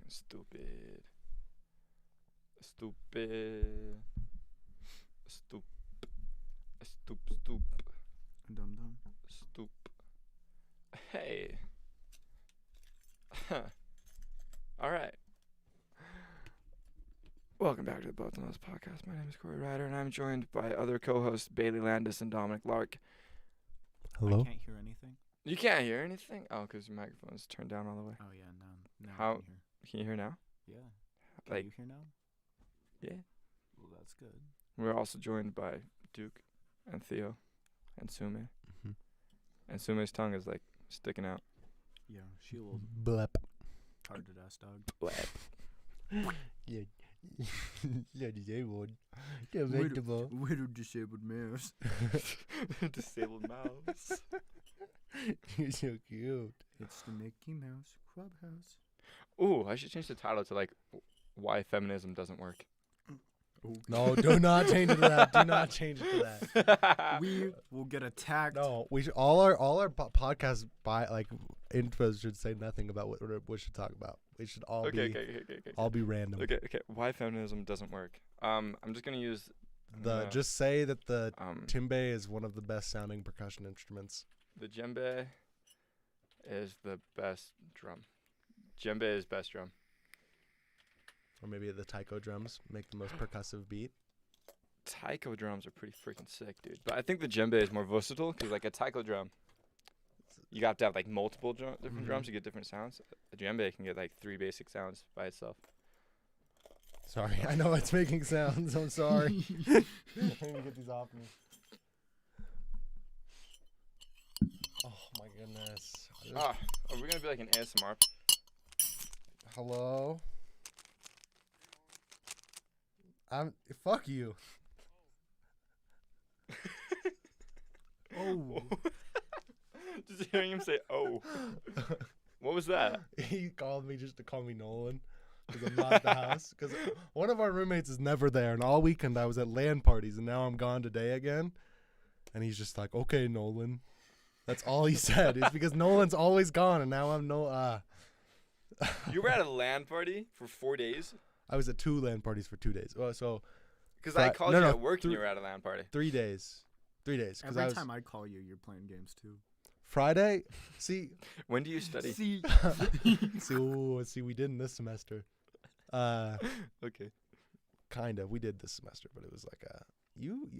Stupid. Stupid. Stoop. Stoop. Stoop. Dum dum. Stoop. Hey. All right. Welcome back to the Both on Us podcast. My name is Corey Ryder, and I'm joined by other co-hosts Bailey Landis and Dominic Lark. Hello. I can't hear anything. You can't hear anything? Oh, because your microphone is turned down all the way. Oh yeah, now How- I can hear. Can you hear now? Yeah. Can Like- you hear now? Yeah. Well, that's good. We're also joined by Duke and Theo and Sume. Mm-hmm. And Sume's tongue is like sticking out. Yeah, she a little Blep. hard to ass dog. Yeah. Yeah, disabled. Yeah, vegetable. Little disabled mouse. Disabled mouse. You're so cute. It's the Mickey Mouse Clubhouse. Ooh, I should change the title to like why feminism doesn't work. No, do not change it to that. Do not change it to that. We will get attacked. No, we should all our podcast intros should say nothing about what we should talk about. We should all Okay. all be random. Okay. Why feminism doesn't work. I'm just gonna use Just say that the djembe is one of the best sounding percussion instruments. The djembe is the best drum. Djembe is best drum. Or maybe the taiko drums make the most percussive beat. Taiko drums are pretty freaking sick, dude. But I think the djembe is more versatile because like a taiko drum, you have to have like multiple different drums to get different sounds. A djembe can get like 3 basic sounds by itself. Sorry, I know it's making sounds. I'm sorry. Let me get these off me. Oh my goodness. Are we gonna be like an ASMR? Hello? Fuck you. Oh. Just hearing him say, oh. What was that? He called me just to call me Nolan because I'm not at the house. Because one of our roommates is never there. And all weekend I was at LAN parties and now I'm gone today again. And he's just like, okay, Nolan. That's all he said. It's because Nolan's always gone and now I'm You were at a LAN party for 4 days? I was at 2 LAN parties for 2 days. Oh, so because I called you at work and you were at a LAN party. 3 days. 3 days. Every time I call you, you're playing games too. Friday, see. When do you study? See, we didn't this semester. Okay. Kind of. We did this semester, but it was like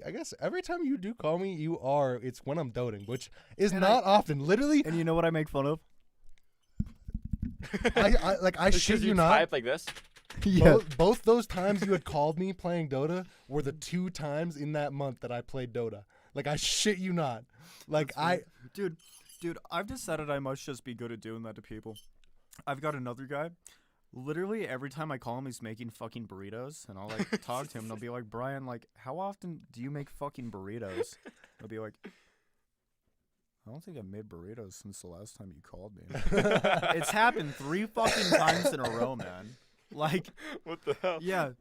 I guess every time you do call me, it's when I'm doting, which is not often. Literally. And you know what I make fun of? I shit you not. Type like this. Yeah. Both those times you had called me playing Dota were the 2 times in that month that I played Dota. Like, I shit you not. Like, Dude, I've decided I must just be good at doing that to people. I've got another guy. Literally every time I call him, he's making fucking burritos, and I'll like talk to him, and I'll be like, Brian, like, how often do you make fucking burritos? I'll be like, I don't think I've made burritos since the last time you called me. It's happened 3 fucking times in a row, man. Like, what the hell? Yeah.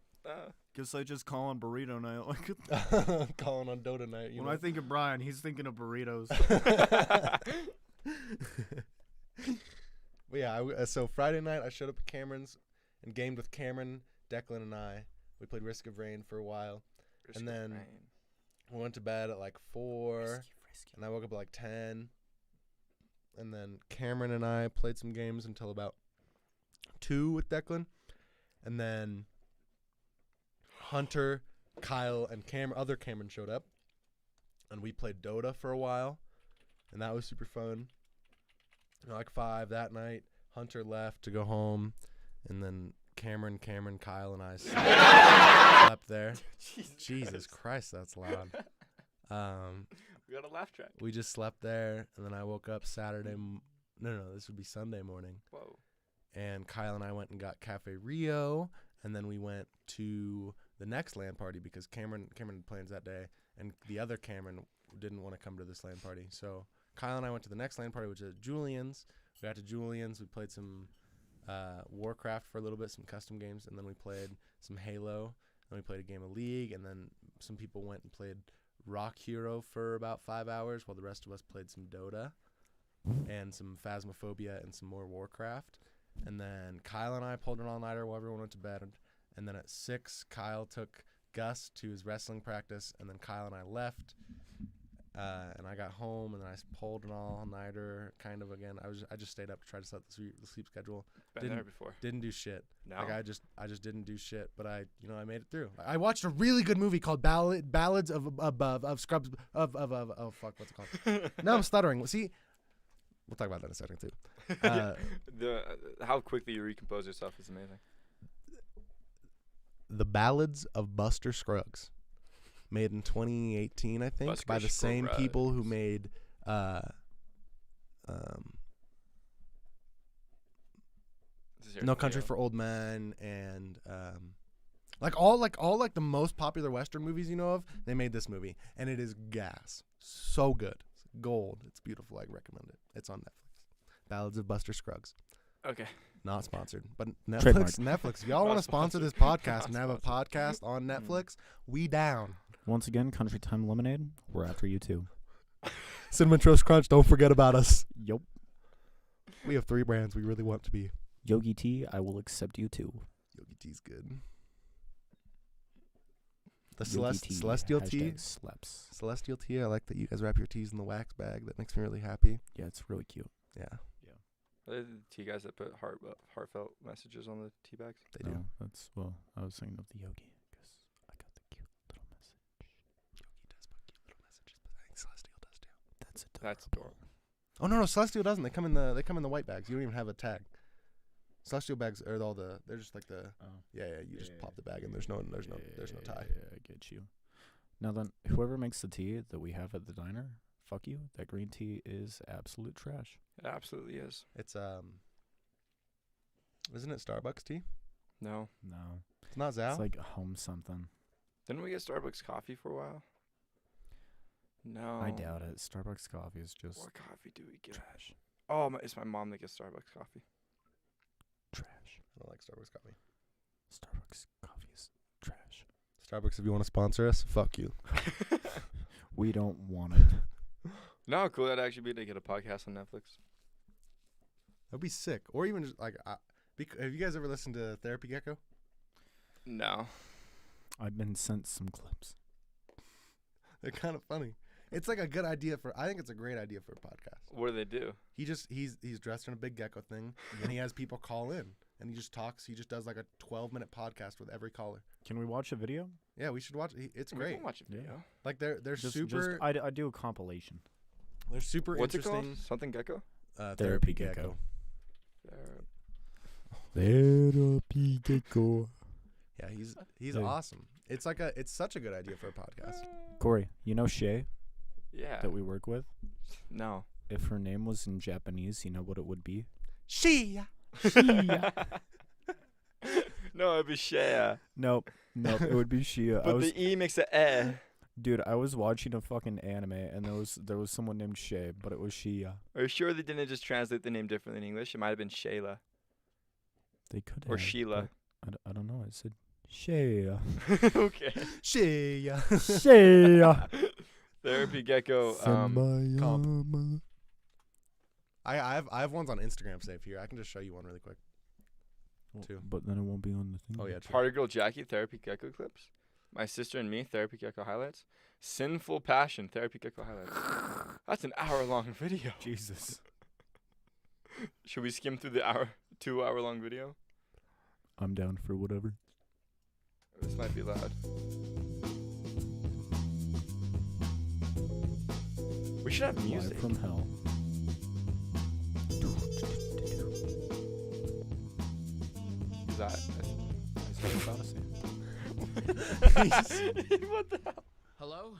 Guess I just call on burrito night. Like, calling on Dota night. When I think of Brian, he's thinking of burritos. But yeah, so Friday night I showed up at Cameron's and gamed with Cameron, Declan, and I. We played Risk of Rain for a while, and then we went to bed at like 4, and I woke up at like 10, and then Cameron and I played some games until about 2 with Declan, and then Hunter, Kyle, and other Cameron showed up, and we played Dota for a while, and that was super fun. And like 5 that night, Hunter left to go home, and then Cameron, Kyle, and I slept there. Jesus Christ, that's loud. We got a laugh track. We just slept there, and then I woke up Saturday. No, this would be Sunday morning. Whoa. And Kyle and I went and got Cafe Rio, and then we went to the next LAN party because Cameron had plans that day, and the other Cameron didn't want to come to this LAN party. So Kyle and I went to the next LAN party, which is Julian's. We got to Julian's. We played some Warcraft for a little bit, some custom games, and then we played some Halo, and we played a game of League, and then some people went and played Rock Hero for about 5 hours, while the rest of us played some Dota and some Phasmophobia and some more Warcraft. And then Kyle and I pulled an all-nighter while everyone went to bed. And then at 6, Kyle took Gus to his wrestling practice. And then Kyle and I left. And I got home, and then I pulled an all-nighter kind of again. I just stayed up to try to set the sleep schedule. Been there before. Didn't do shit. No. Like I just didn't do shit, but I made it through. I watched a really good movie called Ballads of Scrubs of fuck, what's it called? Now I'm stuttering. See, we'll talk about that in a second too. How quickly you recompose yourself is amazing. The Ballads of Buster Scruggs, made in 2018, I think, by the same people who made No Country for Old Men and all the most popular Western movies you know of. They made this movie, and it is gas. So good. It's gold. It's beautiful. I recommend it. It's on Netflix. Ballads of Buster Scruggs. Okay. Not sponsored, but Trademark. Netflix. If y'all want to sponsor this podcast and have a podcast on Netflix, we down. Once again, Country Time Lemonade. We're after you too. Cinnamon Toast Crunch. Don't forget about us. Yup. We have 3 brands we really want to be. Yogi Tea. I will accept you too. Yogi Tea's good. The Yogi Tea, Celestial Tea. Slaps. Celestial Tea. I like that you guys wrap your teas in the wax bag. That makes me really happy. Yeah, it's really cute. Yeah. Are they the tea guys that put heartfelt messages on the tea bags? They do. I was thinking of the Yogi because I got the cute little message. Yogi does put cute little messages, but I think Celestial does too. That's adorable. Oh no, Celestial doesn't. They come in the white bags. You don't even have a tag. Celestial bags are they're just like the you just pop the bag and there's no tie. Yeah, I get you. Now then, whoever makes the tea that we have at the diner, fuck you. That green tea is absolute trash. It absolutely is. It's isn't it Starbucks tea? No. It's not Zao. It's like home something. Didn't we get Starbucks coffee for a while? No. I doubt it. Starbucks coffee is just What coffee do we get? trash. Oh, it's my mom that gets Starbucks coffee. Trash. I don't like Starbucks coffee. Starbucks coffee is trash. Starbucks, if you want to sponsor us, fuck you. We don't want it. No, how cool that'd actually be to get a podcast on Netflix. That'd be sick. Or even just like, have you guys ever listened to Therapy Gecko? No. I've been sent some clips. They're kind of funny. It's like a good idea I think it's a great idea for a podcast. What do they do? He's dressed in a big gecko thing, and he has people call in, and he just talks. He just does like a 12-minute podcast with every caller. Can we watch a video? Yeah, we should watch. It's We great. can watch a video. Yeah. Like they're super. I do a compilation. They're super What's it interesting. called? Something Gecko? Therapy Gecko. Therapy Gecko. Yeah, he's Dude. awesome. It's such a good idea for a podcast. Corey, you know Shay Yeah. that we work with? No. If her name was in Japanese, you know what it would be? She. No, it'd be Shea. Nope, it would be Shia. But the E makes an eh. Dude, I was watching a fucking anime and there was someone named Shay, but it was Shia. Are you sure they didn't just translate the name differently in English? It might have been Shayla. They could Or have, Sheila. but I don't know. I said Shaya. Okay. She. Shaya. Therapy Gecko. comp. I have ones on Instagram saved here. I can just show you one really quick. Too. But then it won't be on the thing. Oh yeah, true. Party Girl Jackie, Therapy Gecko clips. My Sister and Me, Therapy Gecko highlights. Sinful Passion, Therapy Gecko highlights. That's an hour-long video. Jesus. Should we skim through the 2-hour-long video? I'm down for whatever. This might be loud. We should have music. Live from hell. Is that? Isaiah Odyssey. What the hell? Hello?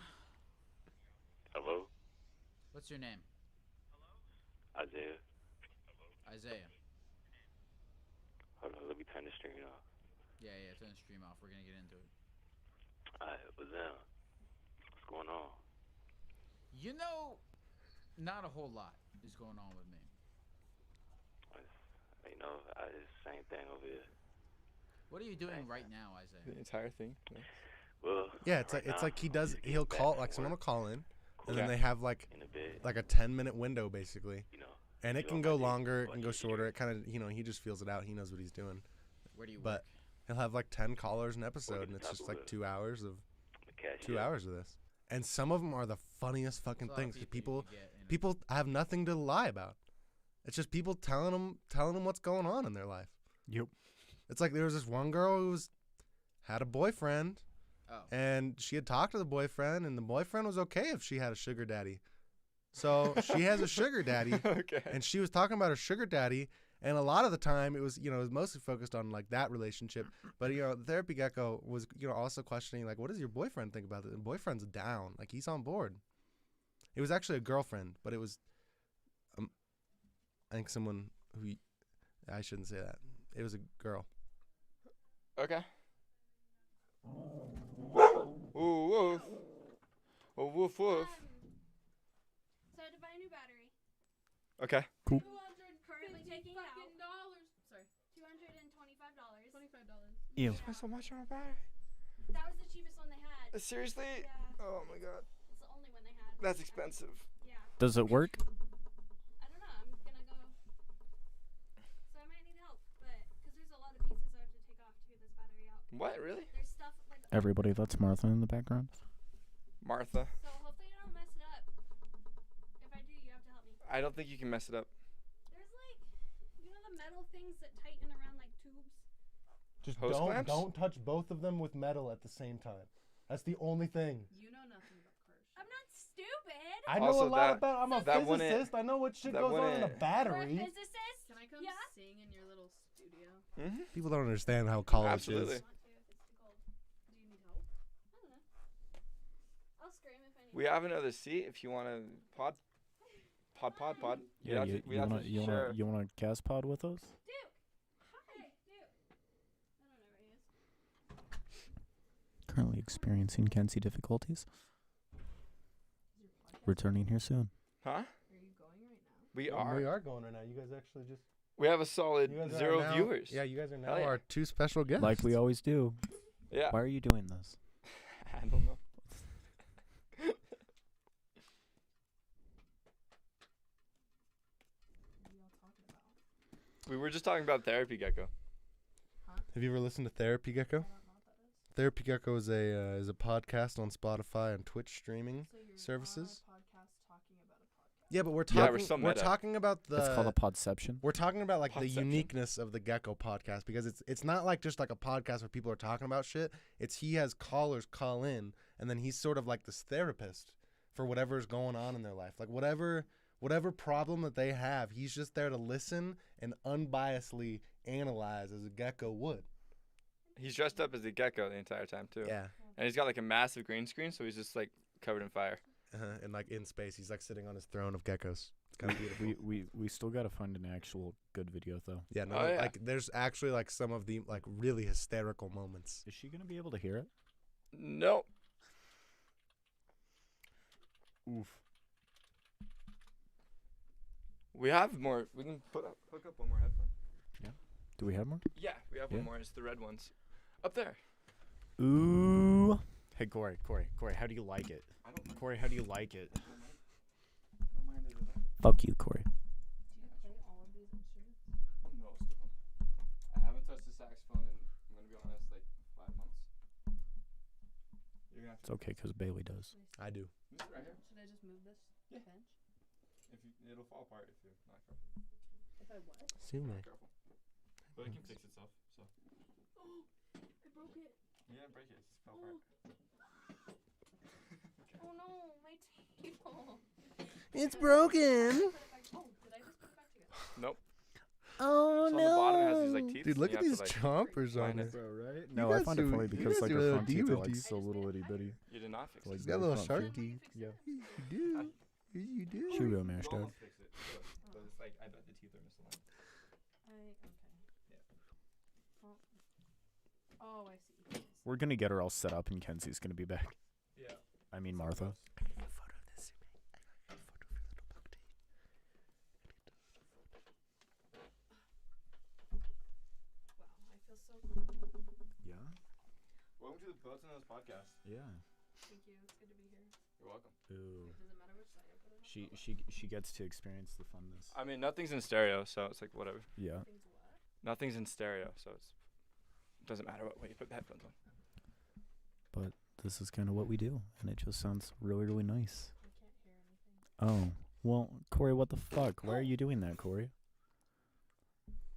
Hello, What's your name? Isaiah. Isaiah. Hold on, let me turn the stream off. Yeah, turn the stream off. We're gonna get into it. Alright, what's up? What's going on? You know, not a whole lot is going on with me. You know, it's the same thing over here. What are you doing right now, Isaiah? The entire thing? Yeah. Well, Yeah, it's right like now, I'm just he'll getting call back like from someone will work, call in, and Yeah. then they have like in the bed, a 10-minute window basically, you know. And it You can on go my dick, longer, it what can you go do. shorter. It kind of, he just feels it out. He knows what he's doing. Where do you But he'll have like 10 callers an episode, and it's just like 2 hours of The cashier. 2 hours of this. And some of them are the funniest fucking There's a lot of things because people you people could get in a- people have nothing to lie about. It's just people telling them what's going on in their life. Yep. It's like there was this one girl who had a boyfriend, Oh. and she had talked to the boyfriend, and the boyfriend was okay if she had a sugar daddy. So she has a sugar daddy, Okay. and she was talking about her sugar daddy, and a lot of the time it was, it was mostly focused on like that relationship. But the therapy gecko was, also questioning like, what does your boyfriend think about it? And boyfriend's down, like he's on board. It was actually a girlfriend, but it was, I think someone who, I shouldn't say that. It was a girl. Okay. Ooh, woof. Oh, woof, woof. So to buy a new battery, Okay. currently taking out Sorry, $225. $25. Ew. Spent so much on a battery. That was the cheapest one they had. Seriously? Yeah, Oh my god. it's the only one they had. That's expensive. Yeah, Does it work? I don't know. I'm gonna go. So I might need help, but because there's a lot of pieces I have to take off to get this battery out. What? Really? There's stuff like. Everybody, that's Martha in the background. Martha. So hopefully I don't mess it up. If I do, you have to help me. I don't think you can mess it up. There's like, the metal things that tighten around like tubes. Just Hose clamps? don't touch both of them with metal at the same time. That's the only thing. You know nothing about cars. I'm not stupid. I know Also, a lot about. I'm a that wouldn't- physicist. I know what shit that goes on in a wouldn't- We're a battery. physicist. Can I come Yeah. sing in your little studio? Mm-hmm. People don't understand how college Absolutely. is. Want to if it's too cold. Do you need help? I don't know. I'll scream if I need. We have another seat if you want to pod. Yeah, We have to share. you wanna cast pod with us? Duke. Hi, Duke. I don't know where he is. Currently experiencing Kenzie difficulties. Returning here soon. Huh? Are you going right now? We We are. are going right now. You guys actually just. We have a solid You guys are 0 now- viewers. Yeah, you guys are now Hell yeah. our 2 special guests. Like we always do. Yeah. Why are you doing this? I don't know. What are y'all talking about? We were just talking about therapy gecko. Have you ever listened to Therapy Gecko? I don't know what that is. Therapy Gecko is a podcast on Spotify and Twitch streaming. So you're Services? on a podcast talking about a podcast. Yeah, but we're Yeah, talking. we're so we're meta. talking about It's called a the. podception. We're talking about like the Podception. uniqueness of the Gecko podcast because it's not like just like a podcast where people are talking about shit. It's he has callers call in and then he's sort of like this therapist for whatever's going on in their life. Like whatever problem that they have, he's just there to listen and unbiasedly analyze as a gecko would. He's dressed up as a gecko the entire time too. Yeah. And he's got like a massive green screen, so he's just like covered in fire. And like in space, he's like sitting on his throne of geckos. It's kind of beautiful. We still gotta find an actual good video though. Yeah, no, Oh, yeah. like there's actually like some of the like really hysterical moments. Is she gonna be able to hear it? No. Oof. We have more. We can hook up one more headphone. Do we have more? Yeah, we have Yeah. one more. It's the red ones. Up there. Ooh. Hey Corey, how do you like it? I don't mind. Corey, how do you like it? I don't mind it at all. Fuck you, Corey. Do you play all of these instruments? Most of them. I haven't touched the saxophone in, I'm gonna be honest, like 5 months. You're gonna have It's okay, cause Bailey does. I do. This is right here. Should I just move this Yeah. bench? It'll fall apart if you're not careful. If I what? See me. Not careful. But it can fix itself. So. Oh, I broke it. Yeah, break it. It just fell apart. Oh no, my table. It's broken. Oh, did I just put it back together? Nope. Oh So on the bottom it has these like teeth. Dude, and look you at have these to, like, chompers line on it. it. right? You No, I guys find it do- funny you because guys like do her a front teeth diva are like teeth. so little itty bitty. You did not fix Like it. He's got little front shark feet. teeth. Yeah. You do. You do. She real mashed You up. almost fixed it. But it's like, I bet the teeth are misaligned. Okay. Yeah. Oh, I see. We're gonna get her all set up and Kenzie's gonna be back. Yeah. I mean Martha. Wow, I feel so cool. Yeah. Welcome to the Boats and Those podcast. Yeah. Thank you. It's good to be here. You're welcome. Ooh. Does it matter which side I put it on? She gets to experience the funness. I mean, nothing's in stereo, so it's like whatever. Yeah. Things what? Nothing's in stereo, so it doesn't matter what way you put the headphones on. But this is kind of what we do, and it just sounds really, really nice. I can't hear anything. Oh, well, Corey, what the fuck? Why are you doing that, Corey?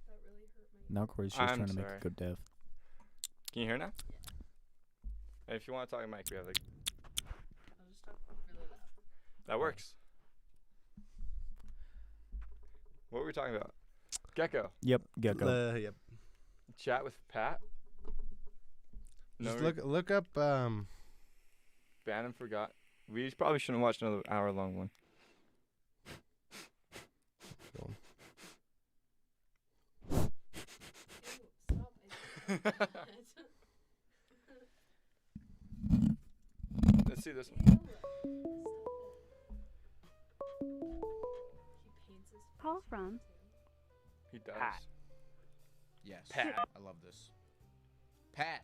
That really hurt my. Now Corey's just I'm trying to make sorry. a good death. Can you hear now? Hey, if you want to talk to Mike, we have like I'll just talk really loud. that works. What were we talking about? Gecko. Yep, gecko. Yep. Chat with Pat. No, Just look up. Bannon forgot. We probably shouldn't watch another hour-long one. Ew, stop. Let's see this one. Ew. Stop it. He paints his Call face from too. He does. Pat. Yes. Pat. I love this. Pat.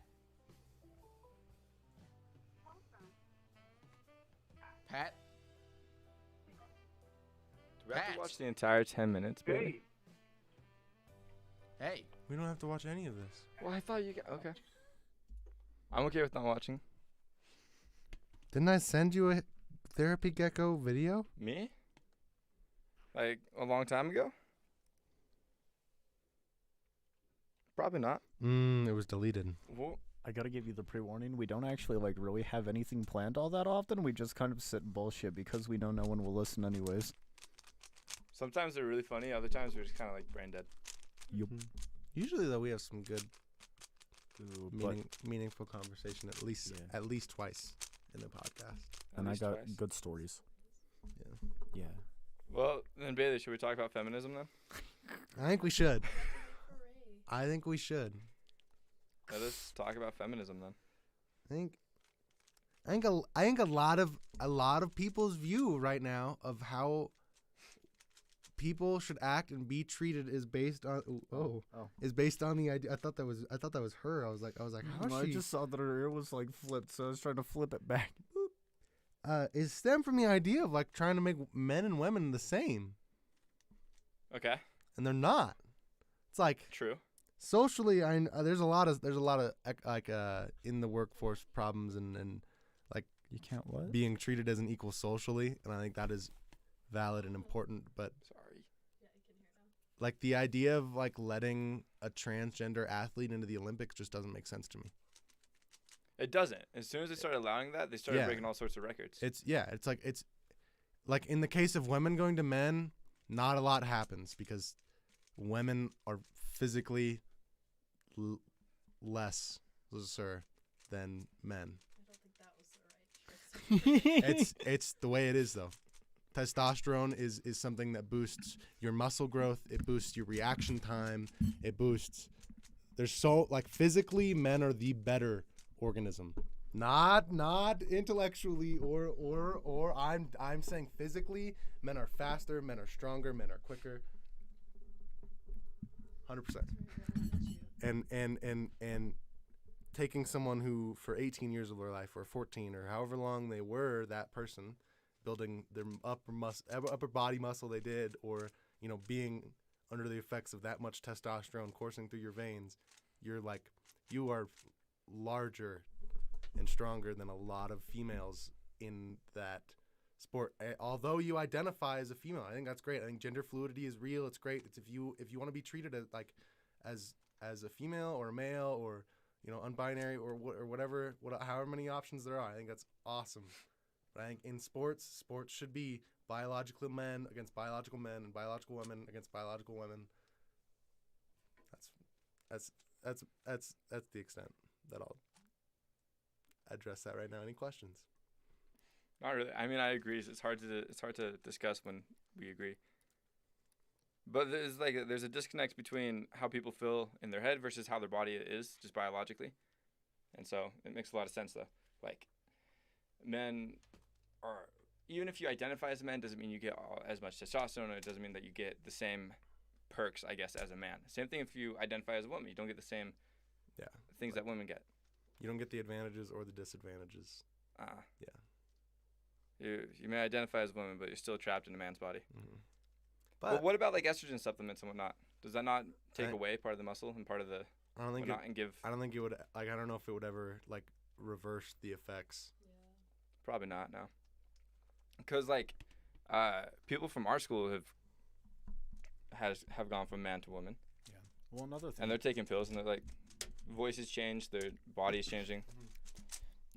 Pat. Do we have Pat. to watch the entire 10 minutes, baby? Hey. We don't have to watch any of this. Well, I thought you got... Okay. I'm okay with not watching. Didn't I send you a therapy gecko video? Me? Like, a long time ago? Probably not. It was deleted. Well, I gotta give you the pre-warning. We don't actually like really have anything planned all that often. We just kind of sit and bullshit because we know no one will listen anyways. sometimes they're really funny. Other times we're just kind of like brain dead. Yup. Usually, though, we have some good, But meaningful conversation Yeah. at least twice in the podcast. At and I least got twice. good stories. Yeah. Yeah. Well, then, Bailey, should we talk about feminism then? I think we should. Hooray. I think we should. Let us talk about feminism then. I think a lot of people's view right now of how people should act and be treated is based on is based on the idea. I thought that was her. I was like, how I she just saw that her ear was like flipped, so I was trying to flip it back. is stem from the idea of like trying to make men and women the same, Okay, and they're not. It's like true. socially, there's a lot of like in the workforce problems and like You can't what? being treated as an equal socially, and I think that is valid and important. But Sorry. Yeah, I can hear now. like the idea of like letting a transgender athlete into the Olympics just doesn't make sense to me. It doesn't. As soon as they started allowing that, they started Yeah. breaking all sorts of records. It's like in the case of women going to men, not a lot happens because women are physically less than men. I don't think that was the right choice. It's the way it is though. Testosterone is something that boosts your muscle growth. It boosts your reaction time. It boosts. There's so like physically, men are the better organism. Not intellectually or I'm saying physically, men are faster, men are stronger, men are quicker. 100%. And taking someone who for 18 years of their life or 14 or however long they were that person, building their upper body muscle they did, or being under the effects of that much testosterone coursing through your veins, you are larger and stronger than a lot of females in that sport. Although you identify as a female, I think that's great. I think gender fluidity is real. It's great. It's if you want to be treated as a female or a male or unbinary or whatever, however many options there are. I think that's awesome. But I think in sports should be biological men against biological men and biological women against biological women. That's the extent that I'll address that right now. Any questions? Not really. I mean, I agree. It's hard to discuss when we agree. But there's a disconnect between how people feel in their head versus how their body is just biologically, and so it makes a lot of sense though. Like, men are, even if you identify as a man, doesn't mean you get as much testosterone, or it doesn't mean that you get the same perks, I guess, as a man. Same thing if you identify as a woman, you don't get the same things that women get. You don't get the advantages or the disadvantages. Yeah. You may identify as a woman, but you're still trapped in a man's body. Mhm. But what about like estrogen supplements and whatnot? Does that not take I- away part of the muscle and part of the I don't think whatnot and give? I don't think it would. Like, I don't know if it would ever like reverse the effects. Yeah. Probably not, no. Because like, people from our school have gone from man to woman, Well, another thing. and they're taking pills, and they're like, voices change, their body's changing.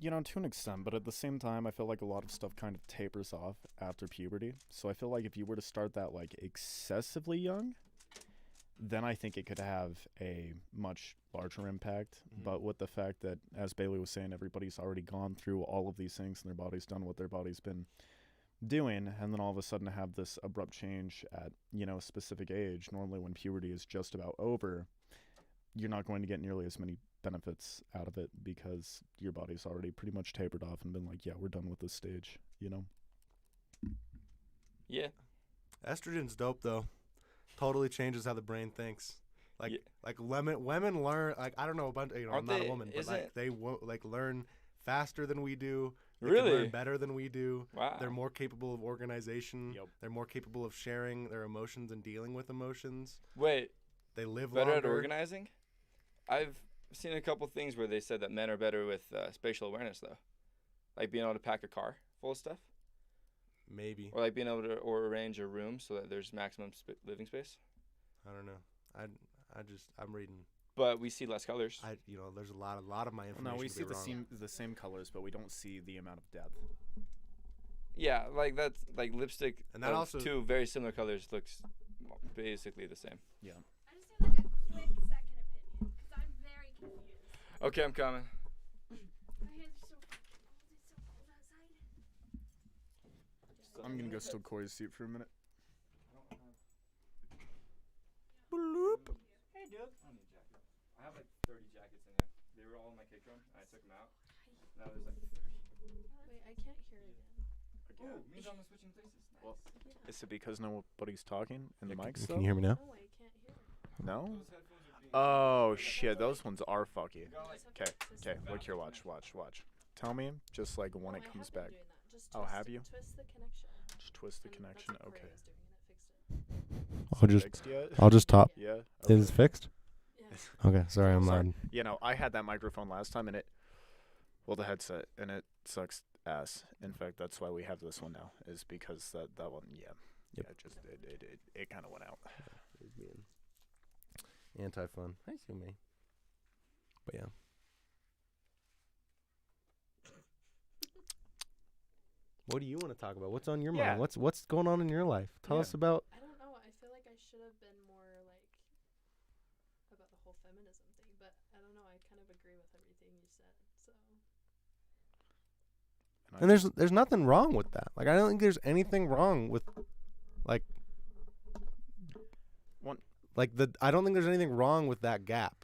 To an extent, but at the same time, I feel like a lot of stuff kind of tapers off after puberty. So I feel like if you were to start that like excessively young, then I think it could have a much larger impact. Mhm. But with the fact that, as Bailey was saying, everybody's already gone through all of these things and their body's done what their body's been doing, and then all of a sudden have this abrupt change at, a specific age, normally when puberty is just about over, you're not going to get nearly as many benefits out of it because your body's already pretty much tapered off and been like, yeah, we're done with this stage, Yeah. Estrogen's dope though. Totally changes how the brain thinks. Like Yeah. like women learn like I don't know a bunch. I'm Aren't not a they- woman, but isn't like it- they like learn faster than we do. They can Really? learn better than we do. Wow. They're more capable of organization. Yep. They're more capable of sharing their emotions and dealing with emotions. Wait, They live better at longer. organizing? I've seen a couple things where they said that men are better with spatial awareness, though, like being able to pack a car full of stuff, Maybe. or like being able to or arrange a room so that there's maximum living space. I don't know. I'm reading. But we see less colors. There's a lot of my information. no, we could see be wrong. the same colors, but we don't see the amount of depth. Yeah, like that's like lipstick. And that of also- two very similar colors looks basically the same. I just need like a quick second opinion because I'm very confused. Okay, I'm coming. My hands are so cold. It's so cold outside. I'm gonna go steal Corey's seat for a minute. Bloop. Hey, dude. I don't need a jacket. I have like 30 jackets in there. They were all in my kick drum, and I took them out. Now there's like 30. Wait, I can't hear again. Oh, means I'm switching places. Nice. Well, Yeah. Is it because nobody's talking and the mics Can you hear me now? No, I can't hear. No? Those headphones are being Oh shit, those ones are fucky. got, like, You guys have to Okay, twist look here, watch. Tell me, just like when No, it I comes have been back. doing that. Just Oh, twist have it- you? Twist the connection. Just twist the And connection. That's what Okay. Corey was doing and it fixed it. I'll just Fixed yet? I'll just top. Yeah. Is it fixed? Yeah. Okay, sorry, I'm Sorry. loud. I had that microphone last time and the headset, and it sucks ass. In fact, that's why we have this one now, is because that one, Yep. it kind of went out. Anti-fun. I see me. But yeah. What do you want to talk about? What's on your Yeah. mind? What's going on in your life? Tell Yeah. us about. I don't know. I feel like I should have been more like about the whole feminism thing, but I don't know. I kind of agree with everything you said. So And there's nothing wrong with that. Like I don't think there's anything wrong with like I don't think there's anything wrong with that gap.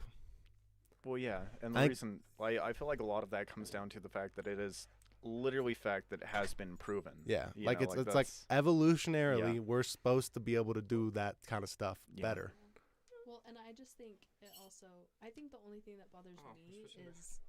Well, yeah, and I- the reason I feel like a lot of that comes down to the fact that it is literally fact that has been proven. Yeah. You Like know, it's like that's- evolutionarily Yeah. we're supposed to be able to do that kind of stuff Yeah. better. well, and I just think it also. I think the only thing that bothers Oh, me switching back. is,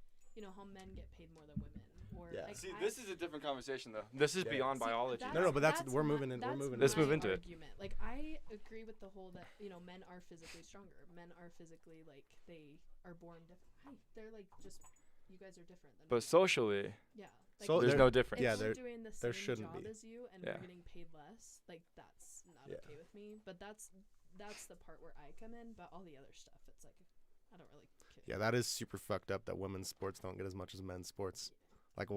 how men get paid more than women. Or Yeah. like, See, I- this is a different conversation, though. This is Yeah. beyond See, biology. No, but that's we're my- moving in. We're that's moving. Let's my move into it. argument. Like I agree with the whole that men are physically stronger. Men are physically like they are born different. They're like just you guys are different than But me. socially, Yeah. Like, So there's there- no difference. if yeah, we're there- doing the there same shouldn't job be. as you and Yeah. we're getting paid less, like that's not Yeah. okay with me. But that's the part where I come in. But all the other stuff, it's like I don't really care. Yeah, that is super fucked up that women's sports don't get as much as men's sports. Like,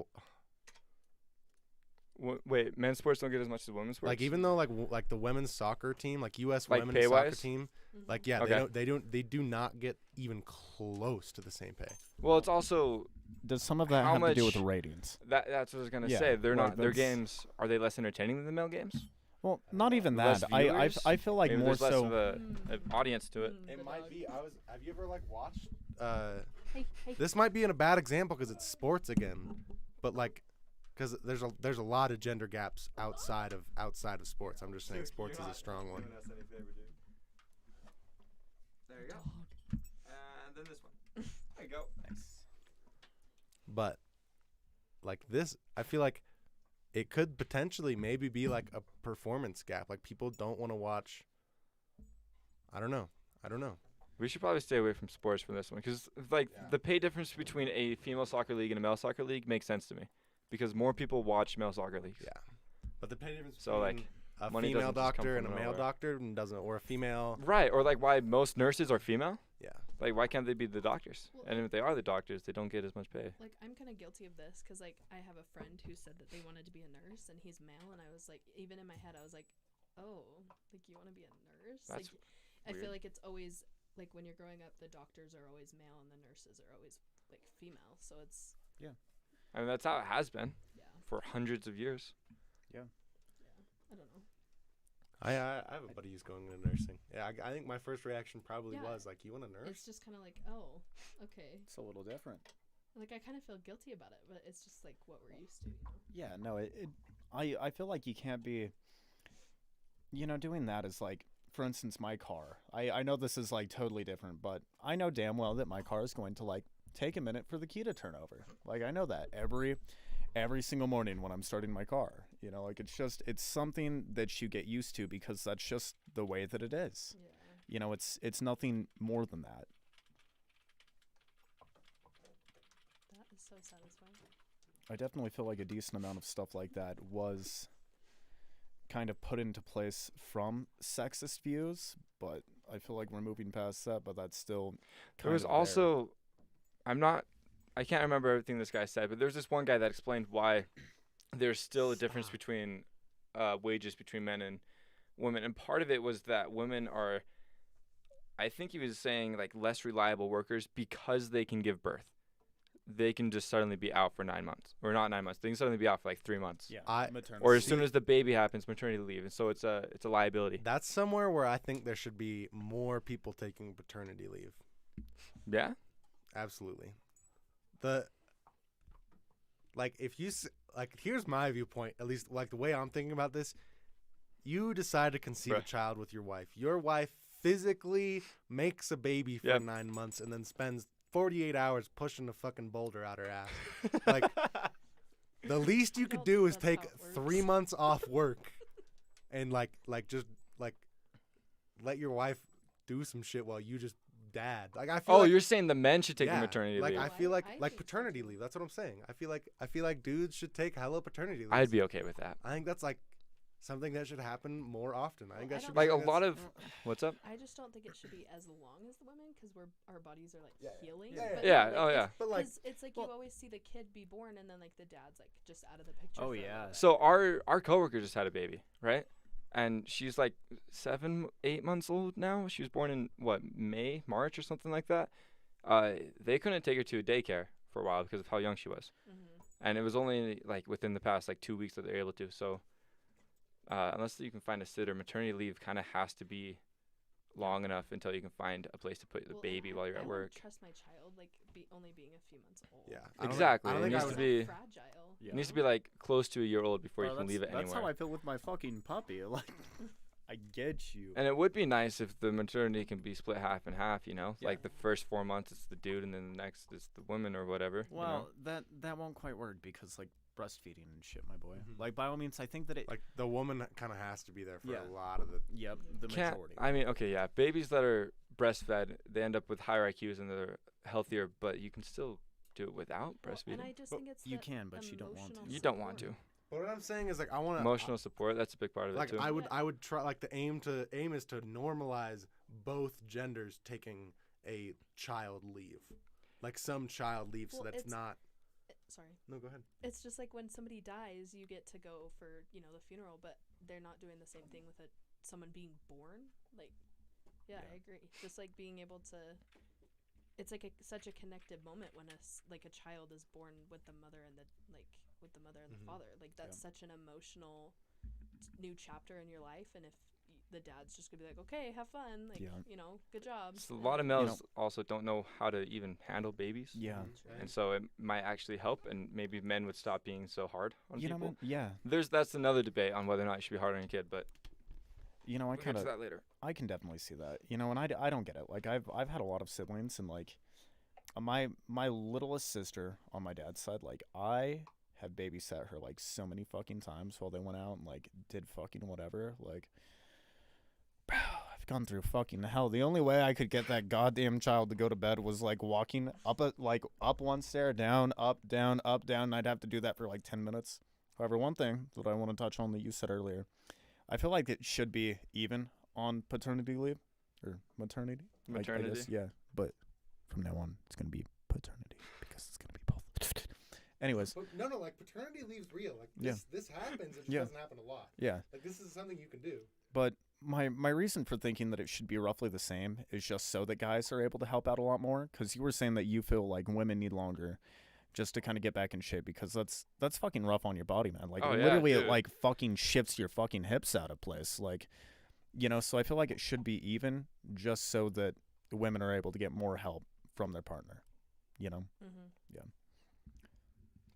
Wait, men's sports don't get as much as women's sports? like even though like the women's soccer team, like U.S. Like women's soccer pay-wise? team, Mhm. like yeah, Okay. they do not get even close to the same pay. Well, it's also Does some of that How have to do with much- ratings? that's what I was gonna Yeah, say. They're like not. Their that's- games are they less entertaining than the male games? Well, not even Less that. viewers? I feel like Maybe more there's less so. of an audience to it. The dog. be. Have you ever like watched? Hey, hey. This might be in a bad example because it's sports again, but like, because there's a lot of gender gaps outside of sports. I'm just saying sports is a strong one. There you go. And then this one. There you go. Nice. But like this, I feel like it could potentially maybe be like a performance gap. Like people don't want to watch. I don't know. We should probably stay away from sports for this one because, like, the pay difference between a female soccer league and a male soccer league makes sense to me because more people watch male soccer leagues. Yeah. But the pay difference So, between like, a money female doesn't just come doctor and a from male nowhere. doctor doesn't, or a female. Right, or like why most nurses are female. Yeah. Like, why can't they be the doctors? Well, And if they are the doctors, they don't get as much pay. Like, I'm kind of guilty of this because, like, I have a friend who said that they wanted to be a nurse and he's male. And I was like, even in my head, I was like, oh, like, you want to be a nurse? That's like, I feel weird. like it's always, like, when you're growing up, the doctors are always male and the nurses are always, like, female. So it's, I mean, that's how it has been yeah, for hundreds of years. I don't know. I have a buddy who's going into nursing. Yeah, I think my first reaction probably Yeah. was like, you want a nurse? It's just kind of like, oh, okay. It's a little different. Like, I kind of feel guilty about it, but it's just, like, what we're used to, you know? Yeah, no, I feel like you can't be, doing that is like, for instance, my car. I know this is like totally different, but I know damn well that my car is going to like take a minute for the key to turn over. Like I know that every single morning when I'm starting my car. Like it's something that you get used to because that's just the way that it is. Yeah. It's nothing more than that. That is so satisfying. I definitely feel like a decent amount of stuff like that was kind of put into place from sexist views, but I feel like we're moving past that, but that's still kind There was of also, I can't remember everything this guy said, but there's this one guy that explained why there's still a difference between wages between men and women. And part of it was that women are, I think he was saying, like, less reliable workers because they can give birth. They can just suddenly be out for 9 months. Or not 9 months. They can suddenly be out for like 3 months. Yeah, maternity. Or as soon as the baby happens, maternity leave. And so it's a liability. That's somewhere where I think there should be more people taking paternity leave. Yeah? Absolutely. Here's my viewpoint, at least like the way I'm thinking about this. You decide to conceive a Bruh. child with your wife. Your wife physically makes a baby for Yep. 9 months and then spends 48 hours pushing a fucking boulder out her ass. Like, the least you I could don't do think is that's take how it 3 works. months off work and just let your wife do some shit while you just dad. Like I feel Oh, like, you're saying the men should take the yeah, maternity like leave. I feel like I like think paternity so. leave. That's what I'm saying. I feel like dudes should take hella paternity leave. I'd be okay with that. I think that's like something that should happen more often. I think Well, that I should don't be Like a something lot that's- of, what's up? I just don't think it should be as long as the women because our bodies are like healing. Yeah, but Yeah, like, oh, yeah. But like, Because it's like well- you always see the kid be born and then like the dad's like just out of the picture. Oh, for a yeah. little bit. So our coworker just had a baby, right? And she's like 7, 8 months old now. She was born in March or something like that. They couldn't take her to a daycare for a while because of how young she was, and it was only like within the past like 2 weeks that they're able to. So unless you can find a sitter, maternity leave kind of has to be long enough until you can find a place to put the Well, baby while you're I at wouldn't work. trust my child like only being a few months old. yeah, Exactly. I don't It think I needs would. to be- fragile. Yeah. It needs to be like close to a year old before Bro, you can leave it that's anywhere. how I feel with my fucking puppy. Like, I get you. And it would be nice if the maternity can be split half and half, you know? Yeah. Like the first 4 months it's the dude and then the next is the woman or whatever. you know? Well, that won't quite work because like breastfeeding and shit, my boy. Mhm. Like by all means, I think that it. Like the woman kind of has to be there for Yeah. a lot of the. Yep, the Can't, majority. I mean, okay, yeah. Babies that are breastfed, they end up with higher IQs and they're healthier, but you can still do it without Well, breastfeeding. and I just But think it's you the can, but you don't want to. emotional You don't want support. to. But what I'm saying is like I want to Emotional support, that's a big part of like it too. I would try like the aim is to normalize both genders taking a child leave, like some child leave, so Well, that's it's- not. Sorry. No, go ahead. It's just like when somebody dies, you get to go for, the funeral, but they're not doing the same thing with someone being born. Like, yeah, I agree. Just like being able to, it's like such a connected moment when a child is born with the mother and the Mhm. father. Like that's such an emotional new chapter in your life, and if the dad's just gonna be like, okay, have fun, like Yeah. good job. So a lot of and- males also don't know how to even handle babies. Yeah. And so it might actually help, and maybe men would stop being so hard on You know, people. man, yeah. That's another debate on whether or not you should be hard on your kid, but I we'll get kind to of, that later. I can definitely see that. And I don't get it. Like I've had a lot of siblings, and like my littlest sister on my dad's side, like I have babysat her like so many fucking times while they went out and like did fucking whatever. Like, bro, I've gone through fucking hell. The only way I could get that goddamn child to go to bed was like walking up one stair, down, up, down, up, down. And I'd have to do that for like 10 minutes. However, one thing that I want to touch on that you said earlier, I feel like it should be even on paternity leave or maternity. I guess, yeah, but from now on, it's gonna be paternity because it's gonna be both. Anyways. But no, like paternity leave's real. Like this happens. It just doesn't happen a lot. Yeah. Like this is something you can do. But my reason for thinking that it should be roughly the same is just so that guys are able to help out a lot more. Because you were saying that you feel like women need longer just to kind of get back in shape because that's fucking rough on your body, man. Like literally, it like fucking shifts your fucking hips out of place. Like, you know. So I feel like it should be even, just so that women are able to get more help from their partner. You know. Mm-hmm. Yeah.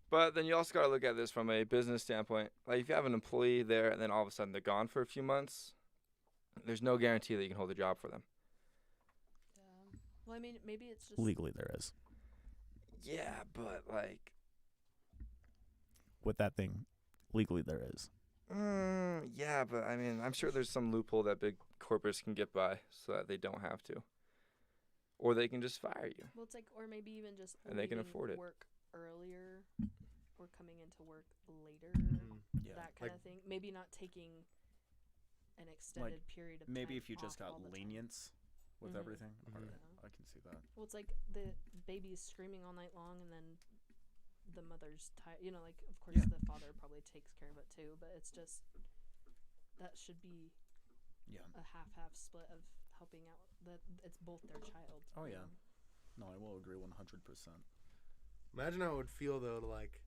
But then you also got to look at this from a business standpoint. Like, if you have an employee there and then all of a sudden they're gone for a few months, there's no guarantee that you can hold a job for them. Yeah. Well, I mean, maybe it's just Legally, there is. Yeah, but, like... With that thing, legally, there is. Yeah, but, I mean, I'm sure there's some loophole that big corporates can get by so that they don't have to. Or they can just fire you. Well, it's like, or maybe even just And they can leaving afford it. work earlier or coming into work later, Yeah. that kind of thing. Maybe not taking an extended period of Maybe time if you just off got all the time. lenience with Mhm. everything. Mhm. Alright, Yeah. I can see that. Well, it's like the baby's screaming all night long, and then the mother's tired. You know, like of course the father probably takes care of it too, but it's just that should be Yeah. a half split of helping out. That it's both their child. Oh, you yeah. know? No, I will agree 100%. Imagine how it would feel though to like.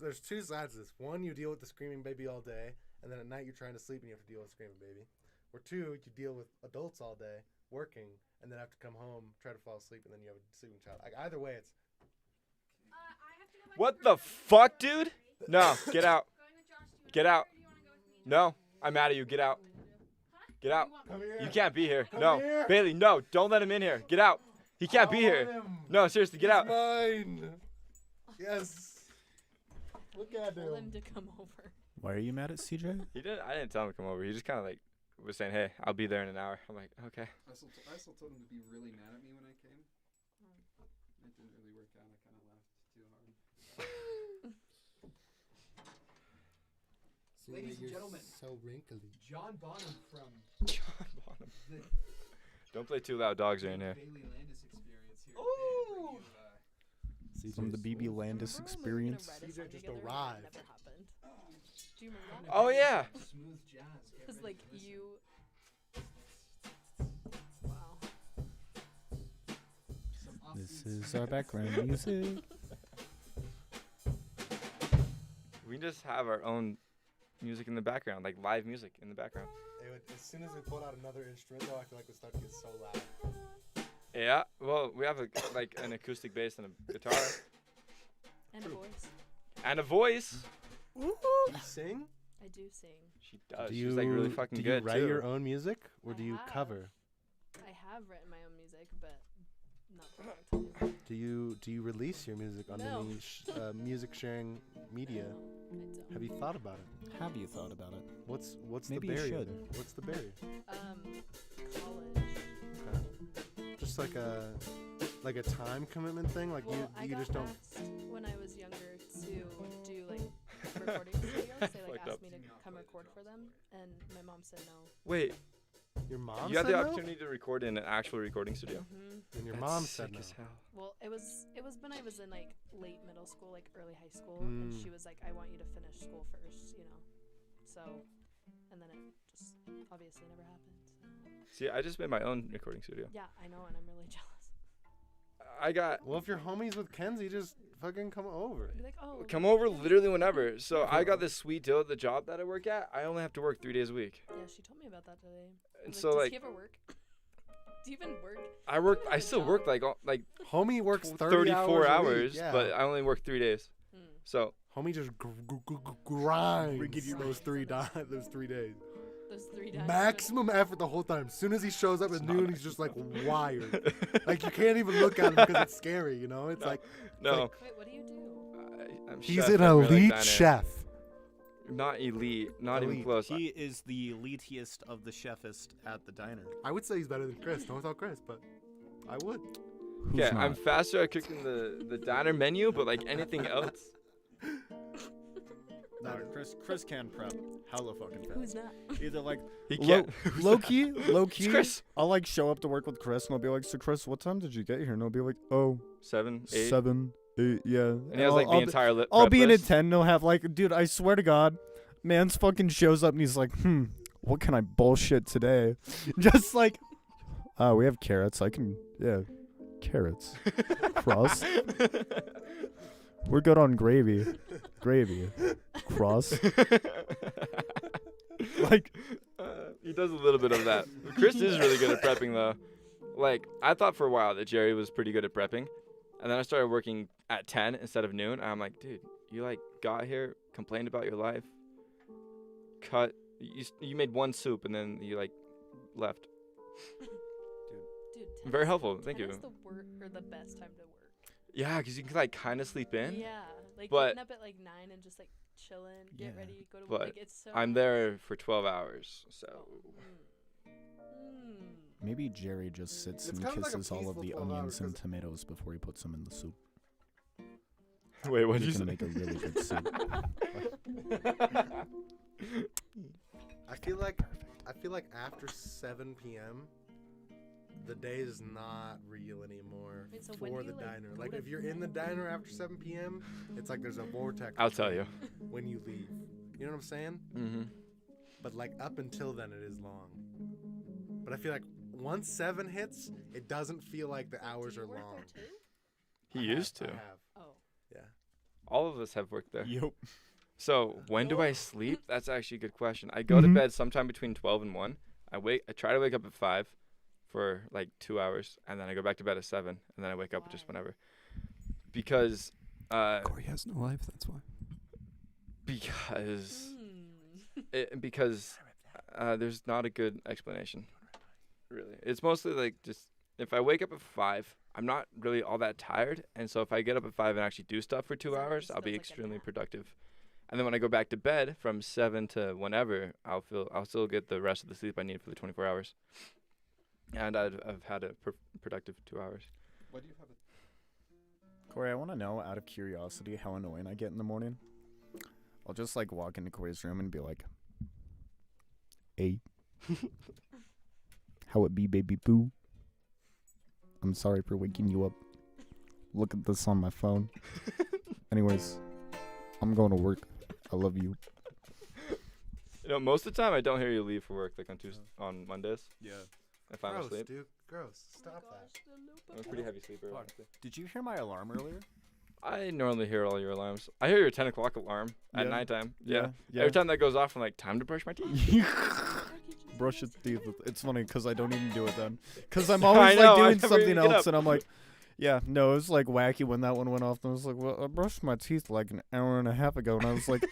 There's two sides to this. One, you deal with the screaming baby all day, and then at night you're trying to sleep and you have to deal with a screaming baby. Or two, you deal with adults all day working, and then have to come home, try to fall asleep, and then you have a sleeping child. Like either way, it's I have to go back What to the prison. fuck, dude? No, get out. Going with Josh, do you Get wanna out. go or do you wanna go with me? No, I'm mad at you. Get out. Get out. come here. You can't be here. Come No. here. Bailey, no. Don't let him in here. Get out. He can't be here. No, seriously, get He's out. mine. Yes. Look at Tell him him. to come over. Why are you mad at CJ? I didn't tell him to come over. He just kind of like was saying, "Hey, I'll be there in an hour." I'm like, "Okay." I still told him to be really mad at me when I came. It didn't really work out. I kind of laughed too hard. Ladies and gentlemen, So wrinkly. John Bonham from John Bonham. the Don't play too loud. Dogs are in here. Bailey Landis experience here. Ooh! From the BB Landis Remember when we were gonna experience. write a CJ song just together and that arrived. never happened. Do you remember that? Oh yeah. Smooth jazz. Get Because ready like to listen. you. Wow. Some This offbeat is our background music. We just have our own music in the background, like live music in the background. As soon as we pull out another instrument, though, I feel like we start to get so loud. Yeah. Well, we have like an acoustic bass and a guitar And a voice. and a voice. You sing? I do sing. She does. Do She's like really fucking do good you write too. your own music, or I do you have. cover? I have written my own music, but not for a long time. Do you release your music on No. any music sharing media? No, I don't. Have you thought about it? Have you thought about it? What's Maybe the you barrier? should. What's the barrier? College. Just like a time commitment thing. Like Well, I you got just don't. asked when I was younger to do like recording studios. They like Fucked asked up. me to come record for them, and my mom said no. Wait, Your mom you had said the no? opportunity to record in an actual recording studio? Hmm And your That's mom sick said no. as hell. Well, it was when I was in like late middle school, like early high school, and Mm. she was like, "I want you to finish school first, you know." So, and then it just obviously never happened. So. See, I just made my own recording studio. Yeah, I know, and I'm really jealous. I got Well, if you're homies with Kenzie, just fucking come over. I'd be like, "Oh, come over literally whenever. So I Yeah. got this sweet deal at the job that I work at. I only have to work 3 days a week. yeah." She told me about that today. I And was so "Does like he ever work? Do you even work?" I still work like Homie works 30 34 hours, hours, a week, yeah. but I only work 3 days. Mm. So Homie just grinds those 3 days. Those 3 times. Maximum effort the whole time. As soon as he shows up at noon, he's just like wired. Like you can't even look at him because it's scary. You know, it's No. like No. Wait, what do you do? I'm he's chef an at Red Lake elite Diner. chef. Not elite. Not even Elite. close. He is the elitiest of the chefist at the diner. I would say he's better than Chris. Don't tell Chris, but I would. Who's Yeah, not? I'm faster at cooking the diner menu, but like anything else. No, Chris can prep hella fucking fast. Who's not? Either like He low, can't. low key, It's Chris. I'll like show up to work with Chris and I'll be like, so Chris, what time did you get here? And I'll be like, oh, 7, 8. 7, 8, yeah. And he has like the entire lip. I'll prep be in list. at 10 and he'll have like, dude, I swear to God, man's fucking shows up and he's like, what can I bullshit today? Just like, we have carrots. I can, yeah, carrots. Cross. We're good on gravy. Gravy. Cross. Like, he does a little bit of that. Chris is really good at prepping though. Like I thought for a while that Jerry was pretty good at prepping, and then I started working at 10 instead of noon. And I'm like, dude, you like got here, complained about your life, cut. You made one soup and then you like left. Dude, Very helpful. Thank 10 you. is the or the best time to work. Yeah, because you can like kind of sleep in. Yeah, like But- getting up at like 9 and just like chilling, get Yeah. ready, go to But work. Like, it's so. I'm there for 12 hours, so. maybe Jerry just sits It's and kind of like a kisses all of peaceful the 12 hours, onions and 'cause- tomatoes before he puts them in the soup. Wait, what did He's you gonna say? make a really good soup. I feel like after 7 p.m. the day is not real anymore Wait, so when for do the you, like, diner. go Like to if you're in the bed? diner after 7 p.m., it's like there's a vortex. I'll tell you. when you leave. You know what I'm saying? Mm-hmm. But like up until then, it is long. But I feel like once 7 hits, it doesn't feel like the hours Do you are work long. there too? He I used have, to. I have. Oh. Yeah. All of us have worked there. Yup. So when do I sleep? That's actually a good question. I go to Mhm. bed sometime between 12 and 1. I try to wake up at 5 for like 2 hours, and then I go back to bed at 7, and then I wake up just Why? whenever. Because Corey has no life. That's why. because Mm. because there's not a good explanation. Really, it's mostly like just if I wake up at 5, I'm not really all that tired, and so if I get up at 5 and actually do stuff for 2 So it hours, just I'll be feels like a extremely nap. productive. And then when I go back to bed from 7 to whenever, I'll still get the rest of the sleep I need for the 24 hours. And I've had a productive 2 hours. Why do you have a Corey, I want to know, out of curiosity, how annoying I get in the morning. I'll just like walk into Corey's room and be like, "Hey, how it be, baby boo? I'm sorry for waking you up. Look at this on my phone. Anyways, I'm going to work. I love you." You know, most of the time I don't hear you leave for work, like on Mondays. Yeah. If I'm Gross, asleep. dude. Gross. Stop Oh my that. gosh, the loop I'm a of pretty life. heavy sleeper. Fuck. honestly. Did you hear my alarm earlier? I normally hear all your alarms. I hear your 10 o'clock alarm at Yeah. nighttime. Yeah. Yeah. Every time that goes off, I'm like, time to brush my teeth. Brush your teeth. It's funny because I don't even do it then. Because I'm I always know, I like doing never something even get else, up. and I'm like, yeah, no, it was like wacky when that one went off. And I was like, well, I brushed my teeth like an hour and a half ago, and I was like,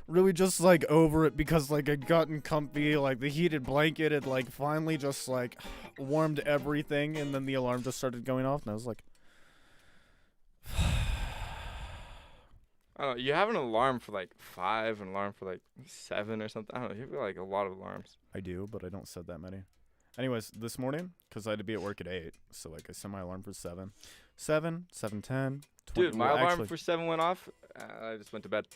really just like over it because like I'd gotten comfy, like the heated blanket had like finally just like warmed everything, and then the alarm just started going off, and I was like, I don't know. You have an alarm for like 5, an alarm for like 7 or something. I don't know. You have like a lot of alarms. I do, but I don't set that many. Anyways, this morning, because I had to be at work at 8, so like I set my alarm for 7. 7, 7:10, Dude, my well, alarm actually- for 7 went off. I just went to bed.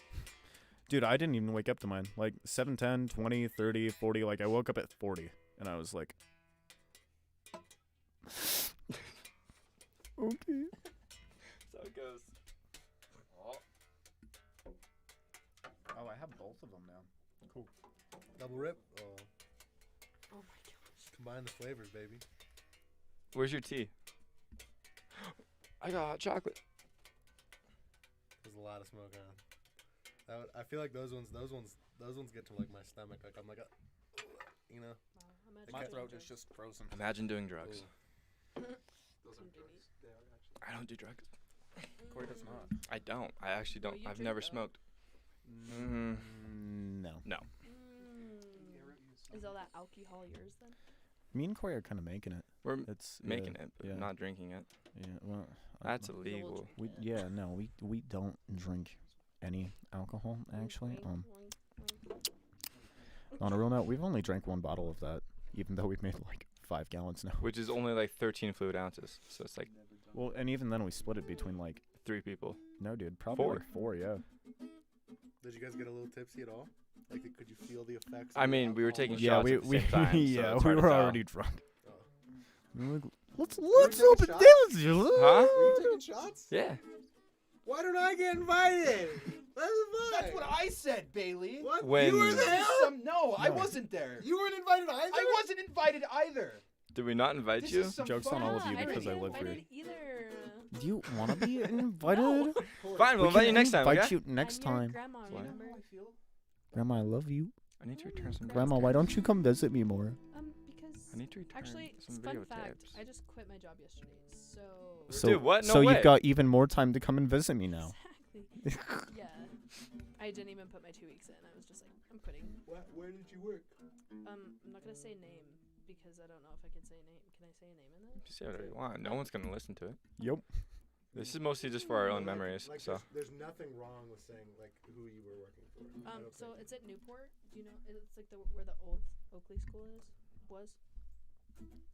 Dude, I didn't even wake up to mine. Like 7, 10, 20, 30, 40. Like I woke up at 40, and I was like, okay. That's how it goes. Oh, I have both of them now. Cool. Double rip. Oh, Oh my gosh. combine the flavors, baby. Where's your tea? I got hot chocolate. There's a lot of smoke on. I feel like those ones get to like my stomach. Like I'm like, you know. Wow, imagine My doing throat drugs. is just frozen. Imagine doing drugs. Those are drugs. They are actually. I don't do drugs. Corey does not. I don't. I actually No, don't. you I've drink, never though. smoked. No. No. Mm. Is all that alcohol yours then? Me and Corey are kind of making it. We're It's making it, but yeah. not drinking it. Yeah, well, That's You'll illegal. drink it. we don't drink any alcohol actually. Wink, wink, wink. On a real note, we've only drank 1 bottle of that, even though we've made like 5 gallons now. Which is only like 13 fluid ounces. So it's like Well, and even then we split it between like 3 people. no, dude, probably 4. like 4, yeah. Did you guys get a little tipsy at all? Like, could you feel the effects? I of the mean, we were alcohol taking with- Yeah, shots we at the same time, so yeah, it's we hard to were tell. already drunk. Oh. We were like, let's you open taking shots? dance, Huh? Were you taking shots? Yeah. Why don't I get invited? That's what I said, Bailey. What? When- You were there? No, I No. wasn't there. You weren't invited either? I wasn't invited either. Did we not invite This you? is some Joke's on all of you Yeah, because I didn't live get here. invited either. Do you want to be invited? Fine, we'll We invite can you next time. invite Okay? you next I'm your time. grandma, What? remember? Grandma, I love you. I need to return some. Grandma, why don't you come visit me more? Because I need to return actually, some fun videotapes. fact, I just quit my job yesterday, so. So, Dude, what? No so way. you've got even more time to come and visit me now. Exactly. Yeah. I didn't even put my 2 weeks in. I was just like, I'm quitting. Where did you work? I'm not gonna say name because I don't know if I can say a name. Can I say a name in there? Just say whatever you want. No one's gonna listen to it. Yep. This is mostly just for our own memories. Like, So there's nothing wrong with saying like who you were working for. I don't So think. it's at Newport. Do you know? It's like where the old Oakley School was.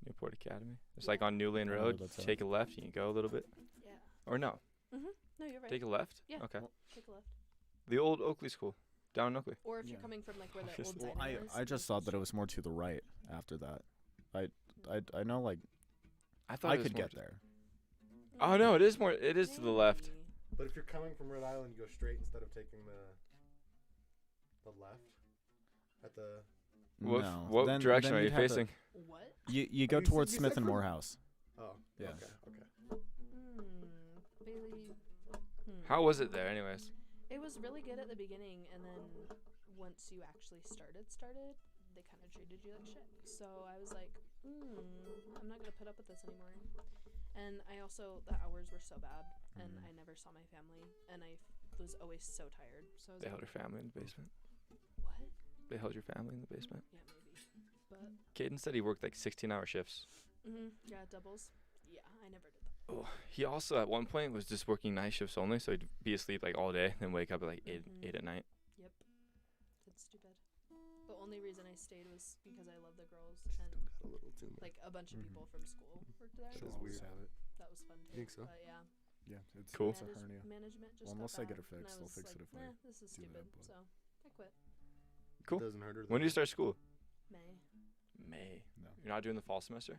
Newport Academy. It's like on Newland I know Road. that's Take a left and you go a little bit. Yeah. Or no, No, you're right. take a left. Yeah. Okay. Take a left. The old Oakley School, down in Oakley. Or if you're Yeah. coming from like where the old Obviously. diner Well, is. I just thought that it was more to the right after that. I know like I thought I it was could more get to- there. Oh no, it is more. It is to the left. Maybe. But if you're coming from Rhode Island, you go straight instead of taking the left at the. What, No. what Then- direction then are you you'd have to- facing? What? You go you said- towards you Smith said and from- Morehouse. Oh. Yeah. Okay. Bailey. How was it there, anyways? It was really good at the beginning, and then once you actually started, they kind of treated you like shit. So I was like, I'm not gonna put up with this anymore. And I also, the hours were so bad, and I never saw my family, and I was always so tired. So I was They like, held your family in the basement. what? They held your family in the basement. Yeah, maybe. But Caden said he worked like 16-hour shifts. yeah, doubles. Yeah, I never did that. Oh, he also at one point was just working night shifts only, so he'd be asleep like all day, then wake up at like 8 at night. Yep. It's stupid. The only reason I stayed was because I love the girls and A little too much. like a bunch of people from school worked there. That is so weird. That was fun too. Think so? But yeah. Yeah, it's Cool. It's a hernia. Management just Well, got unless I get bad, it and I fixed, they'll was fix it like, if I this is do stupid. that, but- So I quit. Cool. It doesn't hurt her. When do you start school? May. May. No. You're not doing the fall semester?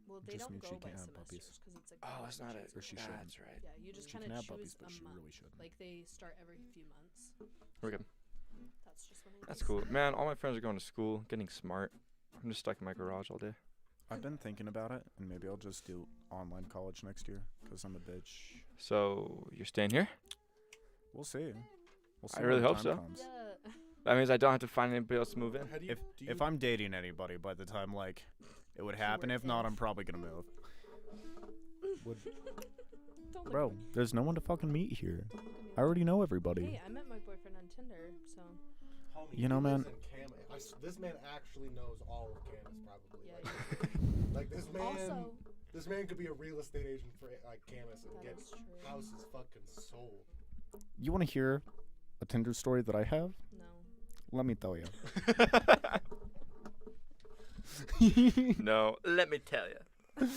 Well, they Just don't means go she by can't have puppies. semesters because it's like. Oh, it's not choose a. Or she one. should. That's right. Yeah, you just She kind can of have puppies, choose but a she month. really should. Like they start every few months. Okay. That's just what I That's do. cool. Man, all my friends are going to school, getting smart. I'm just stuck in my garage all day. I've been thinking about it, and maybe I'll just do online college next year because I'm a bitch. So you're staying here? We'll see. We'll see I really when the hope time so. comes. Yeah. That means I don't have to find anybody else to move in. How do you, do you, If I'm dating anybody by the time like it would happen, if not, I'm probably gonna move. Don't look Bro, at me. there's no one to fucking meet here. Don't look at me. I already know everybody. Hey, I met my boyfriend on Tinder, so homie, You know, he lives man- in Camas. This man actually knows all of Camas, probably. yeah. Like this man. Also, This man could be a real estate agent for like Camas and that get is true. houses fucking sold. You want to hear a Tinder story that I have? No. Let me tell you. No, let me tell you.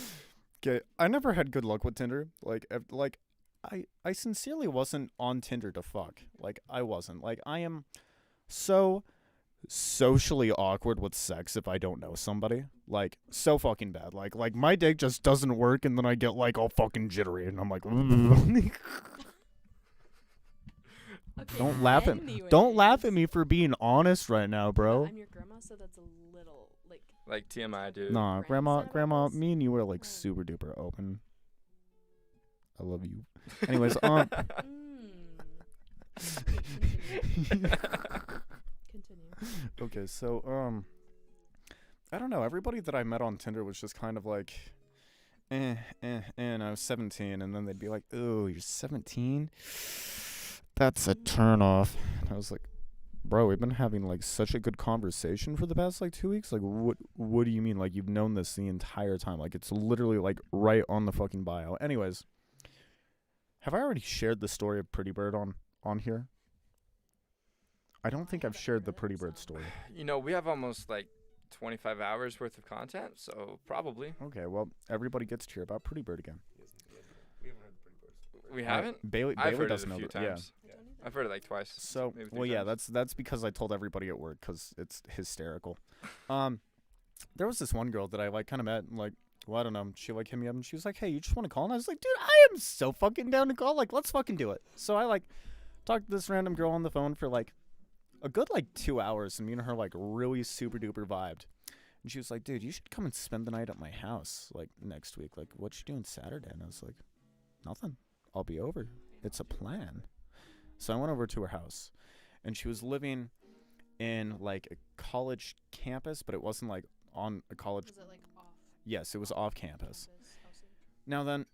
Okay, I never had good luck with Tinder. I sincerely wasn't on Tinder to fuck. Like, I wasn't. Like, I am so socially awkward with sex if I don't know somebody. Like, so fucking bad. Like my dick just doesn't work, and then I get, like, all fucking jittery, and I'm like, Okay, don't laugh at me for being honest right now, bro. I'm your grandma, so that's a little like. Like TMI, dude. Nah, Grandson grandma, of this? me and you were, like, Oh. super duper open. I love you. Anyways, Continue. Okay, so I don't know. Everybody that I met on Tinder was just kind of like, and I was 17, and then they'd be like, "Oh, you're 17? That's a turnoff." And I was like, bro, we've been having like such a good conversation for the past like 2 weeks. Like, what do you mean? Like, you've known this the entire time? Like, it's literally like right on the fucking bio. Anyways, have I already shared the story of Pretty Bird on here? I don't think I've shared the Pretty Bird story. You know, we have almost like 25 hours worth of content, so probably. Okay, well, everybody gets to hear about Pretty Bird again. We haven't heard the Pretty Bird story. We haven't? Bailey I've heard it doesn't a know few that. Yeah. times. I've heard it like twice. So, maybe 3 well, yeah, times. that's because I told everybody at work because it's hysterical. There was this one girl that I like kind of met, and, like, well, I don't know. She like hit me up and she was like, "Hey, you just want to call?" And I was like, "Dude, I am so fucking down to call. Like, let's fucking do it." So I like talked to this random girl on the phone for like a good like 2 hours, and me and her like really super duper vibed. And she was like, "Dude, you should come and spend the night at my house like next week. Like, what you doing Saturday?" And I was like, "Nothing. I'll be over. It's a plan." So I went over to her house, and she was living in like a college campus, but it wasn't like on a college. Was it like off? Yes, it was off campus. Now then,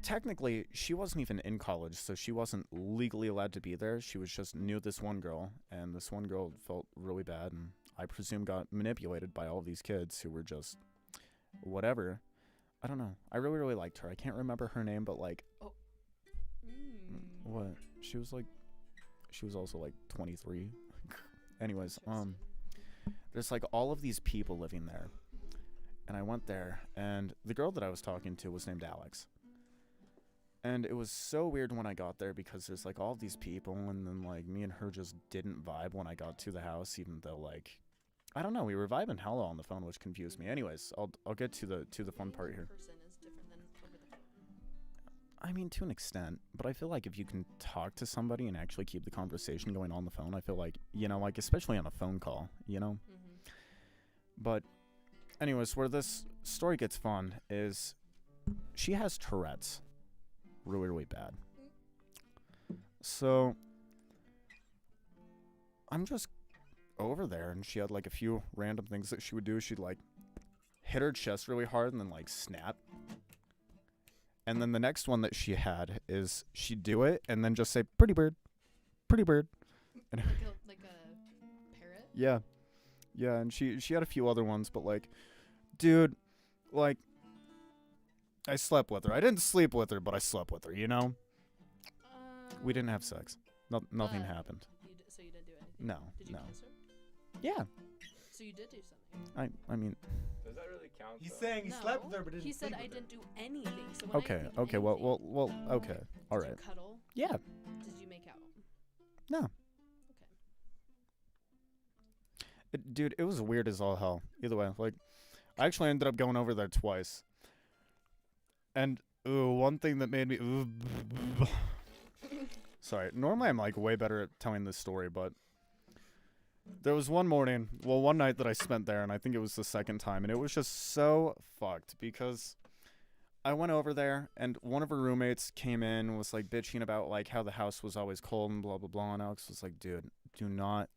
technically, she wasn't even in college, so she wasn't legally allowed to be there. She was just knew this one girl, and this one girl felt really bad, and I presume got manipulated by all of these kids who were just whatever. I don't know. I really, really liked her. I can't remember her name, but like, what? She was also like 23. Anyways, there's like all of these people living there. And I went there, and the girl that I was talking to was named Alex. And it was so weird when I got there because there's like all of these people, and then like me and her just didn't vibe when I got to the house, even though like I don't know, we were vibing hella on the phone, which confused me. Anyways, I'll get to the fun part here. Person is different than over the phone. I mean, to an extent, but I feel like if you can talk to somebody and actually keep the conversation going on the phone, I feel like, you know, like especially on a phone call, you know. But anyways, where this story gets fun is she has Tourette's really, really bad. So I'm just over there, and she had like a few random things that she would do. She'd like hit her chest really hard and then like snap. And then the next one that she had is she'd do it and then just say, "Pretty bird, pretty bird." And Like a parrot? yeah. Yeah, and she had a few other ones, but like, dude, like, I slept with her. I didn't sleep with her, but I slept with her, you know? We didn't have sex. Nothing happened. So you didn't do anything? No, Did you no. kiss her? Yeah. So you did do something? I mean, Does that really count? He's though? saying he slept with her, but didn't He said sleep I with her. didn't do anything. So when I okay, didn't do okay, anything, well, okay, all did right. you cuddle? Yeah, Did you make out? no. Okay. Dude, it was weird as all hell. Either way, like, I actually ended up going over there twice. And, one thing that made me... Sorry, normally I'm, like, way better at telling this story, but... There was one night that I spent there, and I think it was the second time, and it was just so fucked, because I went over there, and one of her roommates came in and was, like, bitching about, like, how the house was always cold and blah, blah, blah, and Alex was like, dude, do not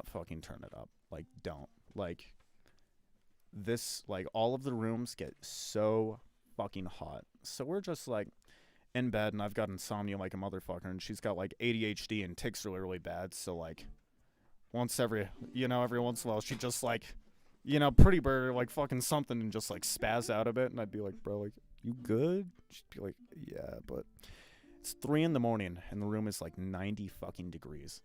fucking turn it up. Like, don't. Like, this, like, all of the rooms get so fucking hot. So we're just, like, in bed, and I've got insomnia like a motherfucker, and she's got, like, ADHD and tics really, really bad. So, like, every once in a while, she just, like, you know, pretty bird or, like, fucking something and just, like, spaz out a bit. And I'd be like, bro, like, you good? She'd be like, yeah, but it's 3 a.m, and the room is, like, 90 fucking degrees.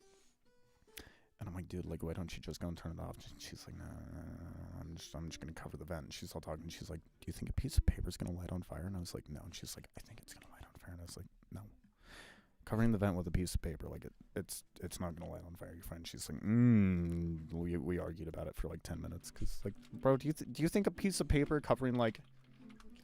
And I'm like, dude, like, why don't you just go and turn it off? She's like, nah, I'm just going to cover the vent. And she's all talking. She's like, do you think a piece of paper is going to light on fire? And I was like, no. And she's like, I think it's going to light on fire. And I was like, no. Covering the vent with a piece of paper, like, it's not going to light on fire. Your friend, she's like, we argued about it for, like, 10 minutes. Because, like, bro, do you think a piece of paper covering, like,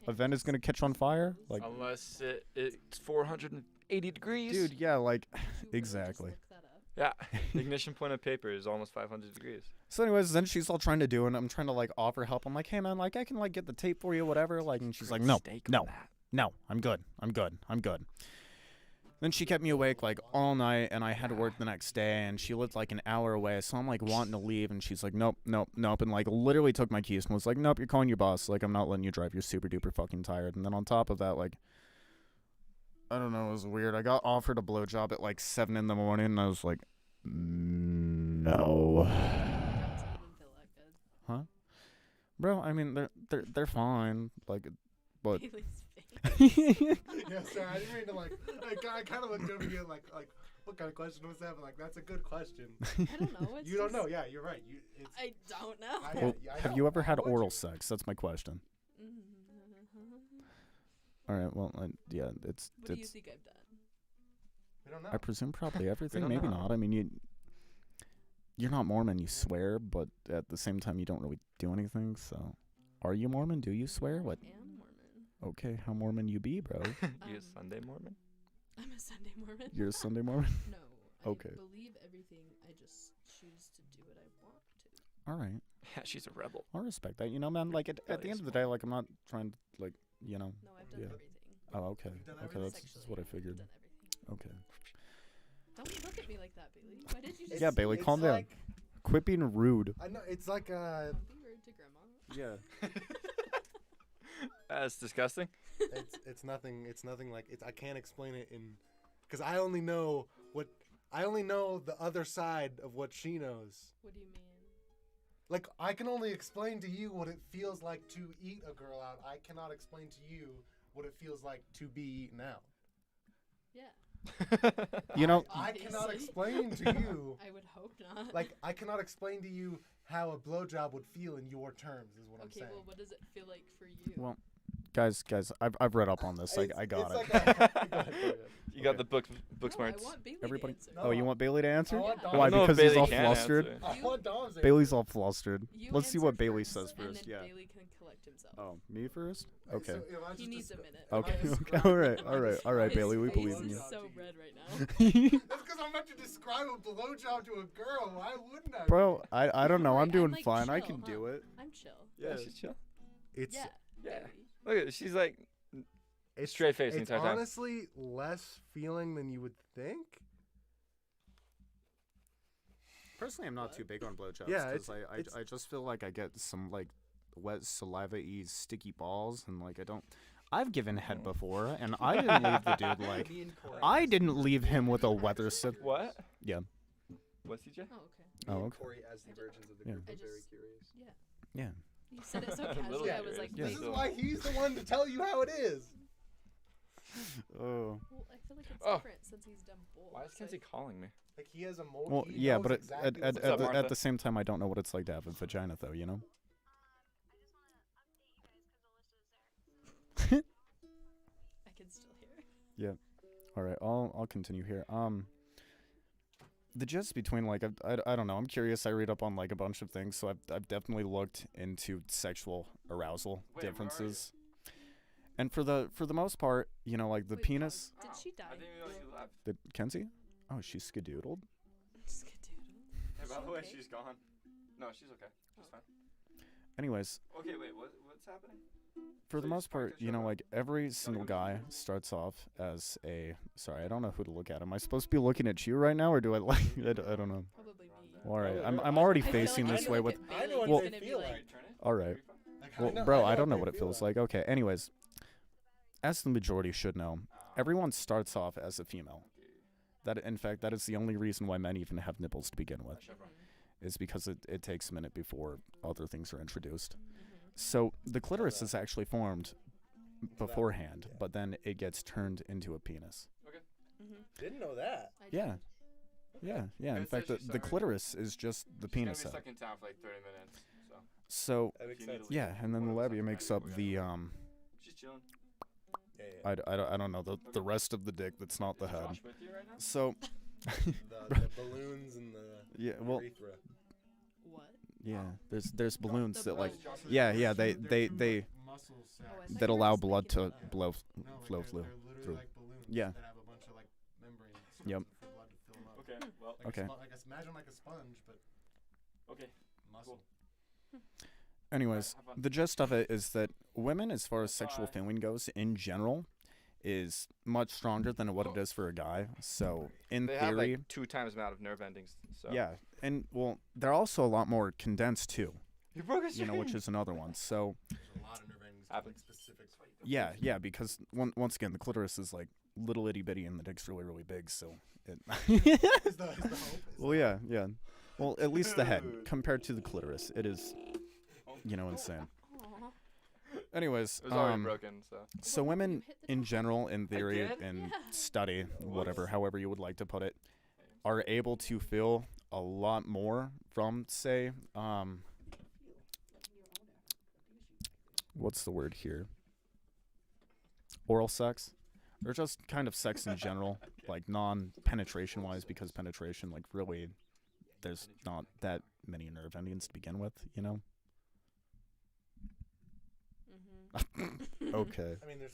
a vent is going to catch on fire? Like, unless it's 480 degrees. dude, yeah, like, Did you really just exactly. look that up? Yeah, the ignition point of paper is almost 500 degrees. So anyways, then she's all trying to do it, and I'm trying to, like, offer help. I'm like, hey, man, like, I can, like, get the tape for you, whatever. Like, and she's like, no, I'm good. Then she kept me awake, like, all night, and I had to work the next day, and she lived, like, an hour away. So I'm, like, wanting to leave, and she's like, nope, and, like, literally took my keys and was like, nope, you're calling your boss. Like, I'm not letting you drive. You're super duper fucking tired. And then on top of that, like, I don't know, it was weird. I got offered a blowjob at, like, 7 a.m, and I was like, No. Girls didn't feel that good. Huh? Bro, I mean they're fine. Like, but Bailey's face. Yeah, sorry, I didn't mean to like. I kind of looked over here like what kind of question was that? But like that's a good question. I don't know. It's You don't just- know? Yeah, you're right. I don't know. well, I have know. you ever Why had would oral you? sex? That's my question. Mm-hmm. All right. Well, yeah, it's What do you it's. think I've done? We don't know. I presume probably everything. don't Maybe know. not. I mean, you're not Mormon. You swear, but at the same time, you don't really do anything. So, are you Mormon? Do you swear? What? I am Mormon. Okay, how Mormon you be, bro? You a Sunday Mormon? I'm a Sunday Mormon. You're a Sunday Mormon. No. Okay. I believe everything. I just choose to do what I want to. All right. Yeah, she's a rebel. I'll respect that. You know, man. Like at the Belly end of the small. day, like I'm not trying to like you know. No, I've done Yeah. everything. Oh, okay. You've done Okay, everything? that's what I figured. I've done everything. Okay. Don't look at me like that, Bailey. Why did you just? Yeah, Bailey, It's calm down. like- Quit being rude. I know it's like Don't be rude to grandma. Yeah. That's disgusting. it's nothing. It's nothing like it's. I can't explain it in, because I only know the other side of what she knows. What do you mean? Like I can only explain to you what it feels like to eat a girl out. I cannot explain to you what it feels like to be eaten out. Yeah. You know, I cannot Obviously. explain to you. I would hope not. Like I cannot explain to you how a blowjob would feel in your terms. Is what I'm Okay, saying. well, what does it feel like for you? well, guys, I've read up on this. I got it. Like go ahead. You got Okay. the book no, smarts. I want Bailey Everybody- to answer. No, Oh, you want Bailey to answer? I want Yeah. Dom- Why? I don't know if Because he's Bailey all can flustered. answer. I want Dom's answer. Bailey's all flustered. You Let's see answer what Bailey first, says and first. then Yeah. Bailey can collect himself. Oh, me first? So Okay. if I He just needs a descri- minute. if I Okay. Okay. describe- All right. if I All right. All right, His Bailey. We face believe in is you. so red right now. That's because I'm about to describe a blowjob to a girl. Why wouldn't I? Bro, I don't know. Right, I'm I'm, doing like, fine. I chill, can do huh? it. I'm chill. Yeah, she's chill. It's Yeah. Yeah. Bailey. Look at she's like it's straight face the It's entire time. honestly less feeling than you would think. Personally, I'm not too big on blowjobs. Yeah, because it's- I just feel like I get some like wet saliva-y sticky balls, and like I don't. I've given head before, and I didn't leave the dude like. Me and Corey. I didn't leave him with a weather sip. What? Yeah. What's CJ? Oh, okay. Oh, Me and okay. Corey as the virgins of the Yeah. group I are very just- curious. Yeah. Yeah. You said it so A little casually. I was curious. like, Yeah. This wait. is why he's the one to tell you how it is. Oh. Well, I feel like it's Oh. different since he's done both. Why is Kenzie calling me? Like he has a mold. Well, he yeah, knows but exactly at what's What's at up, the, going at Martha? the same time, I don't know what it's like to have a vagina, though. You know. I can still hear. All right, I'll continue here. The gist between like I don't know. I'm curious. I read up on like a bunch of things, so I've definitely looked into sexual arousal Wait, where are you? differences. And for the most part, you know, like the Wait, penis. Did she die? I didn't even know she left. Did Kenzie? Oh, she's skadoodled. Skadoodle. Hey, by she the way, okay? she's gone. No, she's okay. She's Oh. fine. Anyways, Okay, wait. What's happening? for So the you most part, sparked you your know, shot. like every single guy starts off as a. Sorry, I don't know who to look at. Am I supposed to be looking at you right now, or do I like? I don't know. Probably me. All right, Oh, I'm you're I'm watching. already I feel facing like this I way look with. at I know Bailey, what he's they gonna be feel like, like. Turn it. All right. Like, Well, bro, I don't know they what it feel feels like. Okay, anyways, as the majority should know, everyone starts off as a female. That, in fact, that is the only reason why men even have nipples to begin with, is because it takes a minute before other things are introduced. So the clitoris is actually formed beforehand, but then it gets turned into a penis. Didn't know that. I Yeah. did. Yeah, yeah. In Guys, fact, she's the sorry. clitoris is just the She's gonna penis be head. stuck in town for like 30 minutes. So So That if makes you need sense. to leave yeah, and then the before labia it's makes okay, up we the gotta- She's chilling. Yeah, I don't know the rest of the dick that's not the Is head. Josh with you right now? So the balloons and the yeah, well, urethra. What? yeah. There's balloons The that like balloons. yeah they muscle Oh, I sacs. thought that you were allow just blood making to it up. blow No, flow like through. they're literally through. like balloons Yeah. that have a bunch of like membranes Yep. for blood to fill them up. Okay. Well. Like Okay. imagine like a sponge, but Okay. muscle. Anyways, Have fun. the gist of it is that women, as far as sexual Bye. feeling goes, in general, is much stronger than what it is for a guy. So in They have theory, like 2 times the amount of nerve endings. So. yeah, and well, they're also a lot more condensed too. You broke his You know, which is another one. So There's a lot of nerve endings happens. Yeah, because once again, the clitoris is like little itty bitty and the dick's really, really big, so it. Is the hope? Well, yeah. Well, at least the head compared to the clitoris, it is, insane. Aw. Anyways, It was already broken, so. so women in general, in theory, did? in Yeah. study, whatever, however you would like to put it, are able to feel a lot more from, say, what's the word here? Oral sex, or just kind of sex in general, like non-penetration wise, because penetration, like, really, there's not that many nerve endings to begin with, Mhm. Okay. I mean, there's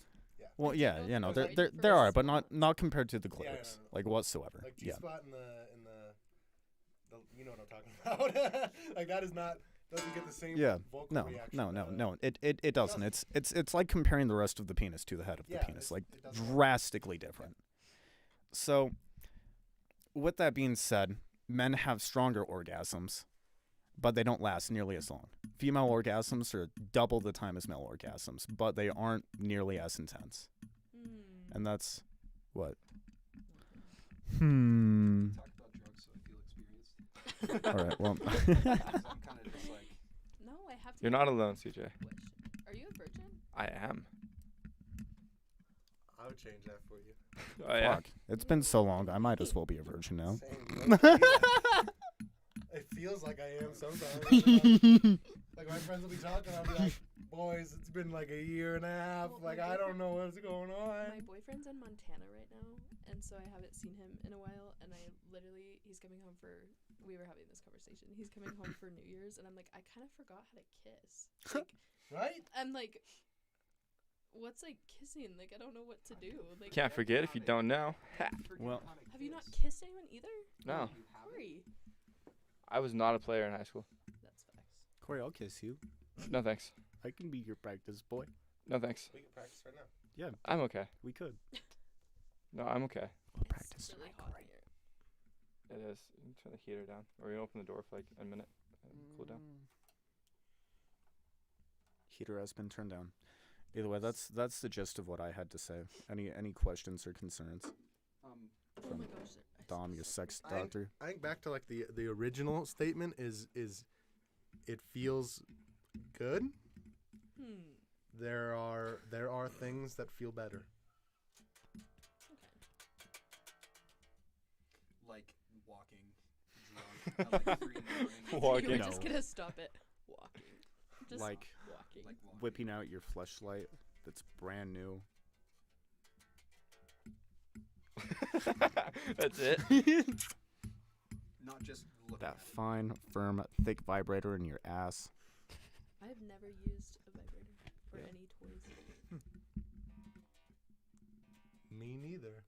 Well, yeah, Go there for there it there are, first. but not compared to the Yeah, clitoris, no. like whatsoever. like Yeah. G-spot in the you know what I'm talking about. Like that is not doesn't get the same Yeah. vocal No, reaction. no. It doesn't. It's like comparing the rest of the penis to the head of the Yeah, penis, like it doesn't work. drastically different. So, with that being said, men have stronger orgasms, but they don't last nearly as long. Female orgasms are double the time as male orgasms, but they aren't nearly as intense. Mm. And that's what. Talk about drugs so I feel experienced. All right. Well. So I'm kind of just like, No, I have to. You're not alone, CJ. Question. Are you a virgin? I am. I would change that for you. Oh yeah. Fuck. It's been so long. I might as well be a virgin now. Same. It feels like I am sometimes. Like my friends will be talking, I'll be like, "Boys, it's been like a year and a half. Well, Like my I don't know what's going My on." boyfriend's in Montana right now, and so I haven't seen him in a while. And he's coming home for. We were having this conversation. He's coming home for New Year's, and I'm like, I kind of forgot how to kiss. Like, Right? I'm like, what's like kissing? Like, I don't know what to do. Like, Can't forget if you don't know. Ha. Well- have you not kissed anyone either? No, Corey. I was not a player in high school. That's facts. Corey, I'll kiss you. No thanks. I can be your practice boy. No thanks. We can practice right now. I'm okay. We could. No, I'm okay. We'll It's practice really tonight, hot Corey. here. It is. You can turn the heater down, or you can open the door for like a minute and cool down. Heater has been turned down. Either way, that's the gist of what I had to say. Any questions or concerns? Oh my gosh. Dom, your sex I- doctor. I think back to like the original statement is it feels good. There are things that feel better. like walking drunk at like 3 in the morning. You Walking. were No. just gonna stop it. Walking. Just Like walking. Like walking. whipping out your fleshlight that's brand new. That's it. Not just looking That at it. fine, firm, thick vibrator in your ass. I've never used a vibrator or any toys. Me neither.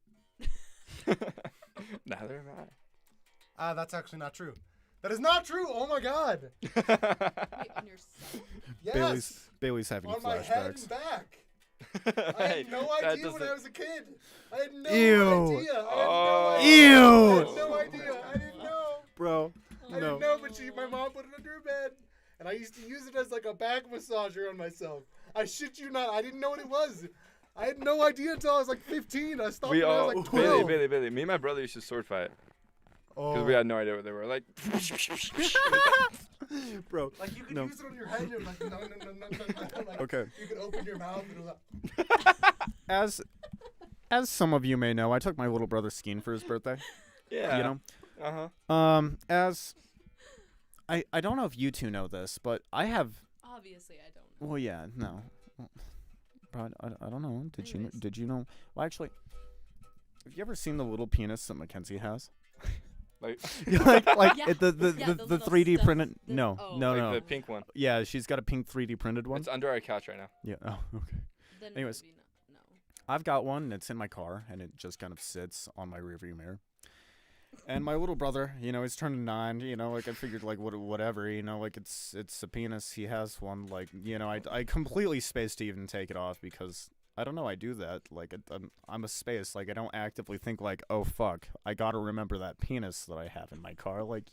Neither am Ah, that's actually not true. That is not true. Oh my god. I. Wait, on yourself? Yes. Bailey's having On my head flashbacks. and back. I had no That idea when I doesn't- was a kid. I had no Ew. idea. I Oh. had no idea. I Ew. had no idea. I didn't know. Bro, I didn't know, but my mom put it under her bed, and I used to use it as like a back massager on myself. I shit you not. I didn't know what it was. I had no idea until I was like 15. I stopped We when I all was like 12. Bailey. Me and my brother used to sword fight because Oh. we had no idea what they were like. bro. Like you could No. use it on your head and you're like, no. Like, Okay. you could open your mouth and it was like, As some of you may know, I took my little brother skiing for his birthday. Yeah. You know. Uh-huh. As I don't know if you two know this, but I have. Obviously, I don't know. Well, yeah, no. Bro, I don't know. Anyways. Did you know? Well, actually, have you ever seen the little penis that Mackenzie has? Like, like Yeah. the Yeah, the little 3D stuff printed. that- No, oh. no, like no. the pink one. Yeah, she's got a pink 3D printed one. It's under our couch right now. Yeah. Oh, okay. Then Anyways. maybe not. No. I've got one. And it's in my car, and it just kind of sits on my rearview mirror. And my little brother, he's turning 9. Like I figured, like whatever. Like it's a penis. He has one. Like I completely spaced to even take it off because I don't know. I do that. Like I'm a space. Like I don't actively think like, oh fuck, I gotta remember that penis that I have in my car. Like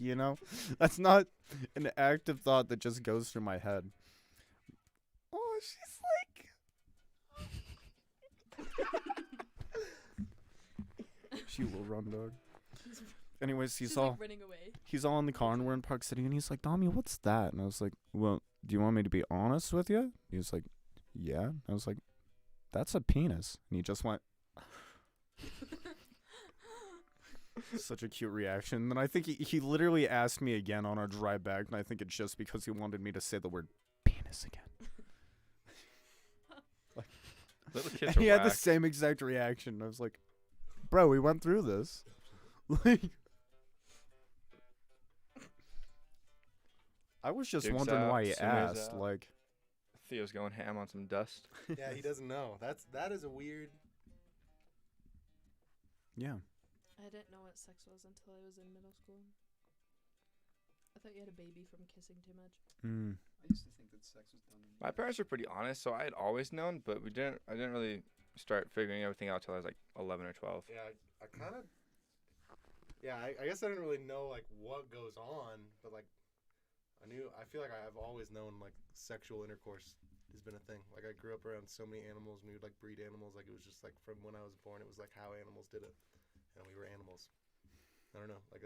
that's not an active thought that just goes through my head. Oh, she's like, You little run dog. Anyways, She's he's all like running away. in the car and we're in Park City and he's like, Dami, what's that? And I was like, well, do you want me to be honest with you? He was like, yeah. I was like, that's a penis. And he just went. Such a cute reaction. And then I think he literally asked me again on our drive back, and I think it's just because he wanted me to say the word penis again. Little And kids are he had the whack. same exact reaction. I was like, bro, we went through this. Like, I was just Dukes wondering out, why he Sumo's asked. out. Like, Theo's going ham on some dust. Yeah, he doesn't know. That is a weird. yeah. I didn't know what sex was until I was in middle school. I thought you had a baby from kissing too much. Mm. I used to think that sex was done. My parents were pretty honest, so I had always known, but I didn't really start figuring everything out till I was like 11 or 12. Yeah, I kind of. Yeah, I guess I didn't really know like what goes on, but like I feel like I've always known like sexual intercourse has been a thing. Like I grew up around so many animals, and we would like breed animals. Like it was just like from when I was born, it was like how animals did it, and we were animals. I don't know, like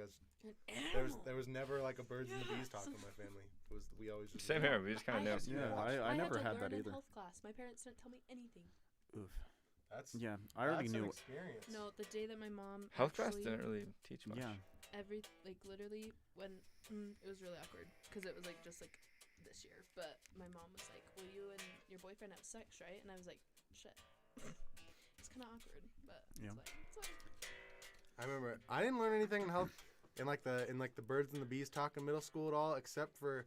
there was never like a birds and the bees talk in my family. It was we always just Same here. We just kind of knew. Yeah, I never had that either. Health class. My parents didn't tell me anything. Oof. That's Yeah, I already that's an knew. experience. No, the day that my mom Health class actually- didn't really teach much. Yeah. literally when it was really awkward because it was like just like this year, but my mom was like, well, you and your boyfriend have sex, right? And I was like, shit. It's kind of awkward, but Yeah. it's like I remember I didn't learn anything in health in like the birds and the bees talk in middle school at all, except for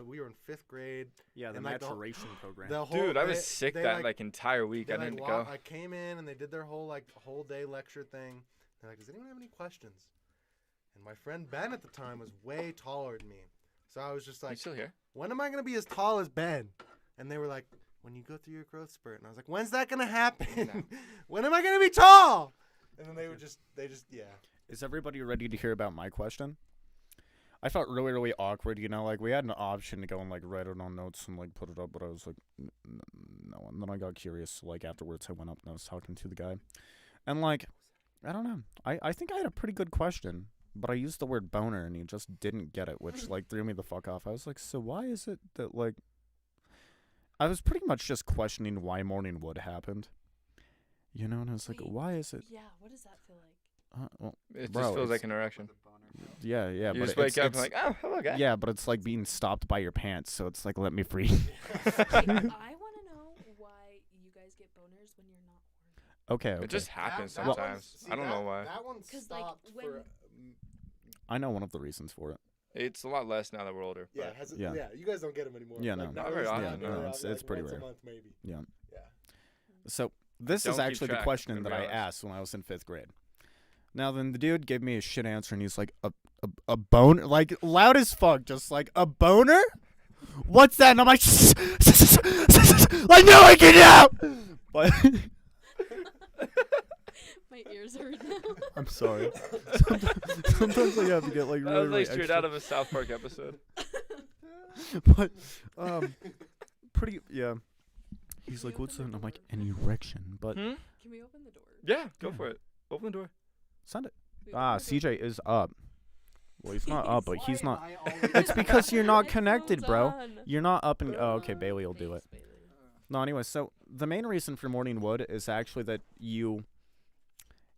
we were in 5th grade. Yeah, the And, like, the whole- maturation program. The whole Dude, I was they- sick they, that like entire week. I didn't go. I came in and they did their whole whole day lecture thing. They're like, does anyone have any questions? And my friend Ben at the time was way taller than me, so I was just You like, still here? when am I gonna be as tall as Ben? And they were like, when you go through your growth spurt. And I was like, when's that gonna happen? When am I gonna be tall? And then they just yeah. Is everybody ready to hear about my question? I felt really, really awkward, you know, like we had an option to go and like write it on notes and like put it up, but I was like, no. And then I got curious, so, like afterwards I went up and I was talking to the guy. And like, I don't know. I think I had a pretty good question, but I used the word boner and he just didn't get it, which like threw me the fuck off. I was like, so why is it that like, I was pretty much just questioning why morning wood happened. You know, and I was like, Wait, why is it? yeah. What does that feel like? Well, It bro, just feels like it's- an erection. yeah, You but just wake it's, up it's and like, oh, hello, guy. yeah, but it's like being stopped by your pants, so it's like, let me free. Wait, I want to know why you guys get boners when you're not horny. Okay. It just happens That sometimes. one's- I don't know why. That one 'Cause, like, stopped when- for. I know one of the reasons for it. It's a lot less now that we're older. Yeah, but has it, Yeah. yeah. You guys don't get them anymore. Yeah, Like, no. Not very it's often, not no. very It's often, pretty once rare. a month maybe. Yeah. Yeah. So this Don't is keep actually the track, question gonna that be I honest. asked when I was in 5th grade. Now then, the dude gave me a shit answer, and he's like, a boner, like loud as fuck, just like a boner. What's that? And I'm like, like no, I get out. But My ears hurt now. I'm sorry. Sometimes I have to get like That really, was really like straight extra. out of a South Park episode. But pretty yeah. He's Can like, you what's that? open And the I'm like, door? an erection. But Hmm? Can we open the door? Yeah, go Yeah. for it. Open the door. send it. We Ah, open the door. CJ is up. Well, he's not up, but Why he's am not. I always- It's because you're not My connected, phone's bro. on. You're not up and. Oh, okay, Bailey will do it. Thanks, Bailey. No, anyway, so the main reason for morning wood is actually that you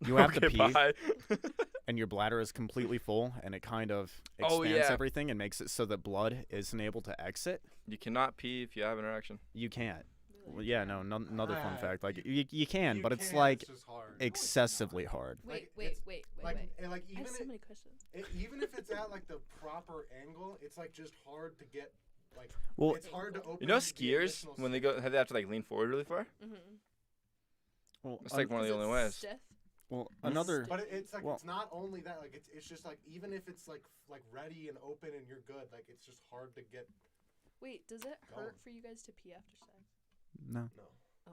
have to Okay, pee bye. and your bladder is completely full and it kind of expands Oh, yeah. everything and makes it so that blood isn't able to exit. You cannot pee if you have an erection. You can't. Well, Really? yeah, no, another fun Ah, fact. Like you can, You but it's can, like just hard. excessively hard. Wait, Like, wait, it's- wait, wait, Like, wait. and, like I even have so many questions. even if it's at like the proper angle, it's like just hard to get. Like Well, it's hard to open. You know the skiers additional when they go, they have to like lean forward really far. Mm-hmm. well, It's like one of the only ways. Stiff? well, another. But it's like Well- it's not only that. Like it's just like even if it's like ready and open and you're good, like it's just hard to get. Wait, does it Going. hurt for you guys to pee after sex? No. No.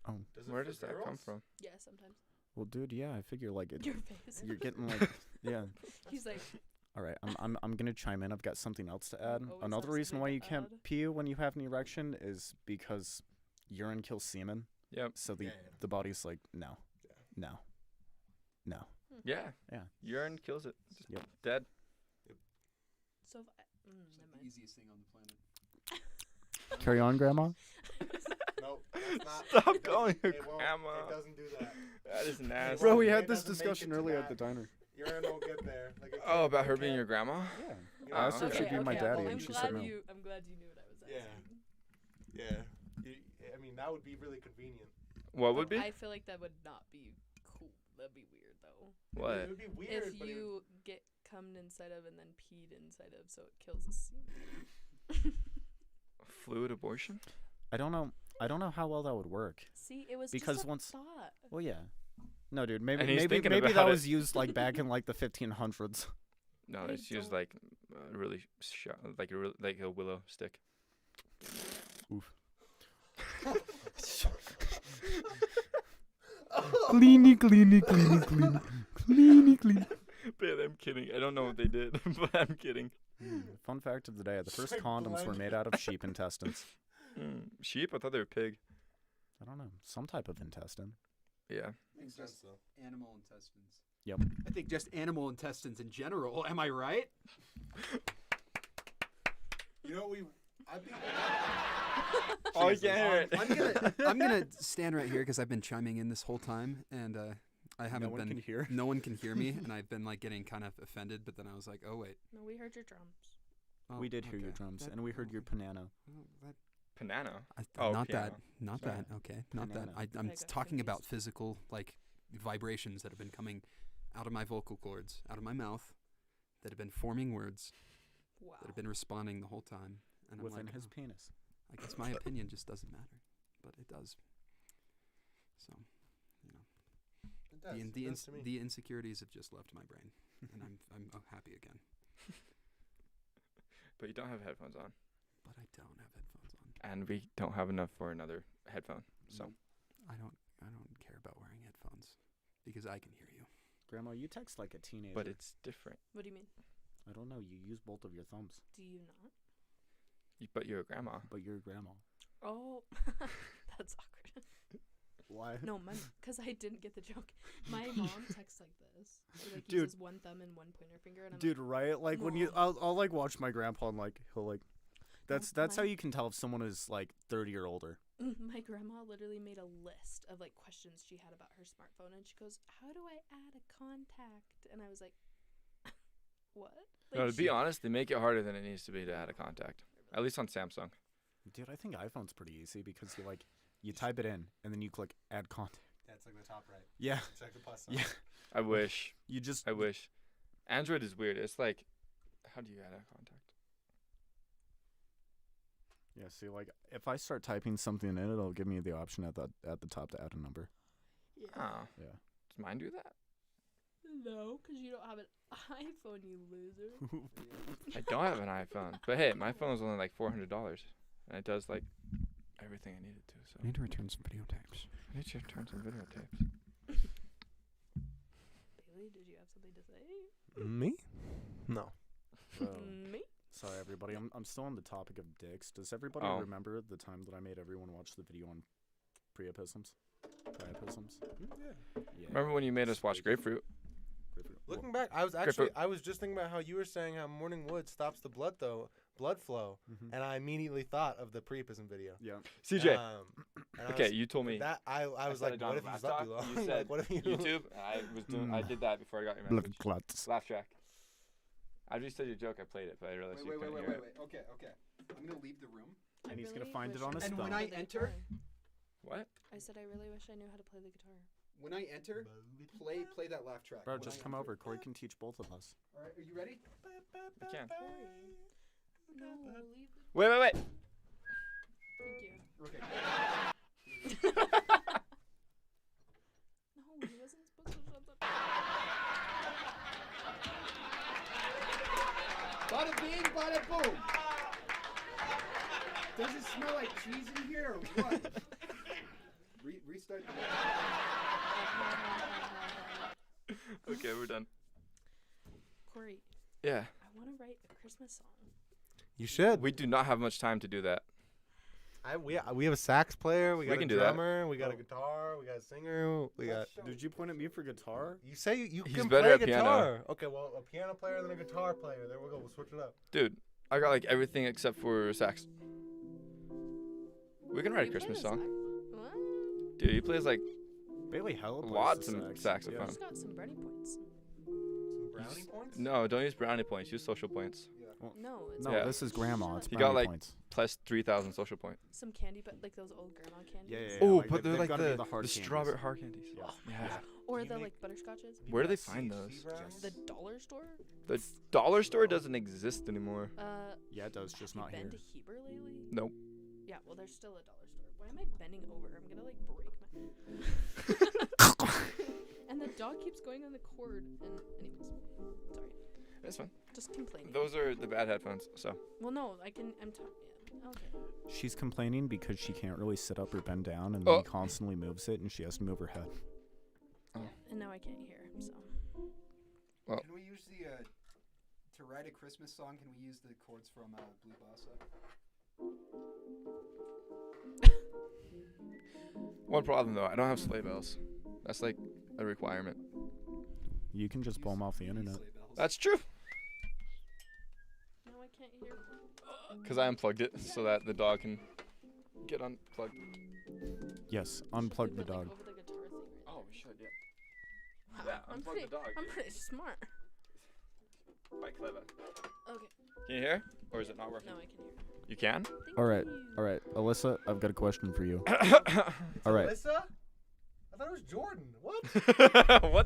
Oh. Does it Where for does that come girls? from? Yeah, sometimes. Well, dude, yeah, I figure like it, Your face. you're getting like yeah. He's like, All right, I'm gonna chime in. I've got something else to add. always Another have reason something why to you can't add. pee when you have an erection is because urine kills semen. Yep. So the Yeah. the body's like no, Yeah. no, No. Yeah. Yeah. Urine kills it. Just Yep. dead. So if I, It's never like the mind. easiest thing on the planet. Carry on, Grandma. Nope, that's not. Stop it doesn't- calling her it won't- grandma. It doesn't do that. That is nasty. Bro, we It had this doesn't make discussion it to earlier at that. the diner. Urine won't get there. Like, it Oh, can't- about it her being can't- your grandma? Yeah. you know, I asked her if okay. she'd be my okay, daddy, well, and I'm she glad said no. I'm glad you knew what I was Yeah. asking. Yeah. I mean, that would be really convenient. What would be? I feel like that would not be cool. That'd be weird though. What? It would be weird, If but it would- you get cummed inside of and then peed inside of, so it kills the semen. Fluid abortion? I don't know. I don't know how well that would work. See, it was Because just a once- thought. Well, yeah. No, dude. Maybe And he's maybe thinking maybe that about it. was used like back in like the 1500s. No, I it's used don't- like really like a willow stick. Cleany, cleany, cleany, cleany, cleany, cleany. But I'm kidding. I don't know what they did, but I'm kidding. Fun fact of the day: the first like condoms were blend. made out of sheep intestines. Sheep? I thought they were pig. I don't know, some type of intestine. Yeah. Makes sense, though. Animal intestines. Yep. I think just animal intestines in general. Am I right? You know what I think. Oh, you can't hear it. I'm gonna stand right here because I've been chiming in this whole time, and I haven't one been. can hear. No one can hear me, and I've been like getting kind of offended. But then I was like, oh wait. No, we heard your drums. Oh, We did hear your okay. drums, That- and we heard your piano. oh, that- Panano. Oh, Oh, not piano. that. Not Sorry. that. Okay, not that. Banana. I'm I got talking about confused. physical like vibrations that have been coming out of my vocal cords, out of my mouth, that have been forming words, Wow. that have been responding the whole time. And I'm Within like, his oh, penis. I guess my opinion just doesn't matter, but it does. So, you know, It does. the It does to me. the insecurities have just left my brain, and I'm happy again. But you don't have headphones on. But I don't have headphones on. And we don't have enough for another headphone. So I don't care about wearing headphones because I can hear you. Grandma, you text like a teenager. but it's different. What do you mean? I don't know. You use both of your thumbs, Do you not? But you're a grandma. but you're a grandma. Oh, that's awkward. Why? No, because I didn't get the joke. My mom texts like this. She like Dude. uses one thumb and one pointer finger, and I'm Dude, right? Like when you, No. I'll like watch my grandpa and like he'll like, that's how mine- you can tell if someone is like 30 or older. like, my grandma literally made a list of like questions she had about her smartphone, and she goes, "How do I add a contact?" And I was like, "What?" Like, No, to be she- honest, they make it harder than it needs to be to add a contact. At least on Samsung. Dude, I think iPhone's pretty easy because you type it in and then you click add contact. That's like the top right. Yeah, It's like the plus yeah. I wish. You just I wish. Android is weird. It's like, how do you add a contact? yeah. See, like if I start typing something in, it'll give me the option at the top to add a number. Yeah. Oh. Yeah. Does mine do that? No, because you don't have an iPhone, you loser. I don't have an iPhone. But hey, my phone is only like $400. And it does like everything I need it to. So I need to return some videotapes. I need to turn some videotapes. Bailey, did you have something to say? Me? No. Me? Sorry, everybody. I'm still on the topic of dicks. Does everybody Oh. remember the time that I made everyone watch the video on priapisms? Priapisms? Yeah. Yeah. Remember when you made us watch Grapefruit? Looking back, I was just thinking about how you were saying how morning wood stops the blood flow, Mhm. and I immediately thought of the priapism video. Yeah. CJ. And I Okay, was- you told me. that I was said like, it on what if you slept too laptop, long? you Like, said what if you YouTube, and I did that before I got your Blood message. clots. Laugh track. After you said your joke, I played it, but I realized you couldn't hear it. Okay. I'm gonna leave the room. I And he's gonna really find it wish on I his knew And how when to I play the enter- guitar. What? I said I really wish I knew how to play the guitar. When I enter, play that laugh track. Bro, When just I come enter. over. Corey can teach both of us. All right, are you ready? I can. No, leave the... Wait. Thank you. Okay. No, he wasn't supposed to shut the... Bada bing, bada boom. Does it smell like cheese in here or what? Restart. Okay, we're done. Corey, Yeah. I want to write a Christmas song. You should. We do not have much time to do that. We have a sax player. We got can a do that. drummer. We got a guitar. We got a singer. We got. Did you point at me for guitar? You say you He's can better play at piano. guitar. Okay, well, a piano player than a guitar player. There we go. We'll switch it up. Dude, I got like everything except for sax. We can write a You play Christmas the song. What? Dude, he plays like Bailey Hella plays lots the of sax. saxophone. Just got some brownie points. Some brownie points. No, don't use brownie points. Use social points. No, it's No, Yeah. this is grandma. It's You got, brownie like, points. Plus 3,000 social points. some candy, but like those old grandma candies. Yeah, Oh, like, but they're they've like gotta be the, the hard the candies. strawberry hard candies. Yeah. Oh, yeah. Or Do you the make- like butterscotches. Where do they got find CSG those? brownies? The dollar store. The dollar store doesn't exist anymore. Yeah, it does, just have not you here. been to Heber lately? Nope. Yeah, well, there's still a dollar store. Why am I bending over? I'm gonna like break my. And the dog keeps going on the cord. And anyways, sorry, That's fine. just complaining. Those are the bad headphones. So Well, no, I can. I'm talking. Yeah, okay. She's complaining because she can't really sit up or bend down, and Oh. then he constantly moves it, and she has to move her head. And now I can't hear. So. Well. Can we use the to write a Christmas song? Can we use the chords from Blue Bossa? one problem though, I don't have sleigh bells. That's like a requirement. You can just pull them off the internet. Sleigh bells. That's true. Now I can't hear. Because I unplugged it so that the dog can get unplugged. Yes, Should unplug we the put, like, dog. over the guitar thing right Oh, we should, yeah. Wow, Yeah, I'm unplug pretty. the dog. I'm pretty smart. Quite clever. Okay. Can you hear? Or is it not working? No, I can hear. You can? Thank All right, you. all right, Alyssa, I've got a question for you. What All right, Alyssa? I thought it was Jordan. What?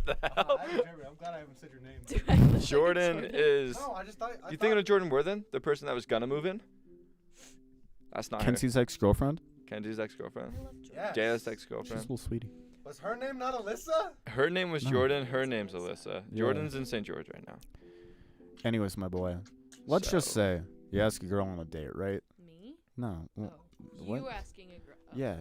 the hell? I'm glad I haven't said your name. Do I look like a Jordan is. No, I just thought. You thinking of Jordan Worthen? The person that was gonna move in? That's not Kenzie's ex-girlfriend. her. Kenzie's ex-girlfriend. I love Jordan. Yes. Jayla's She's a ex-girlfriend. little sweetie. Was her name not Alyssa? Her name was No. Jordan. Her name's Alyssa. Yeah. Jordan's in St. George right now. Anyways, my boy, let's just So- say you ask a girl on a date, right? Me? No. Well, Oh, what? you asking a girl? Oh. yeah.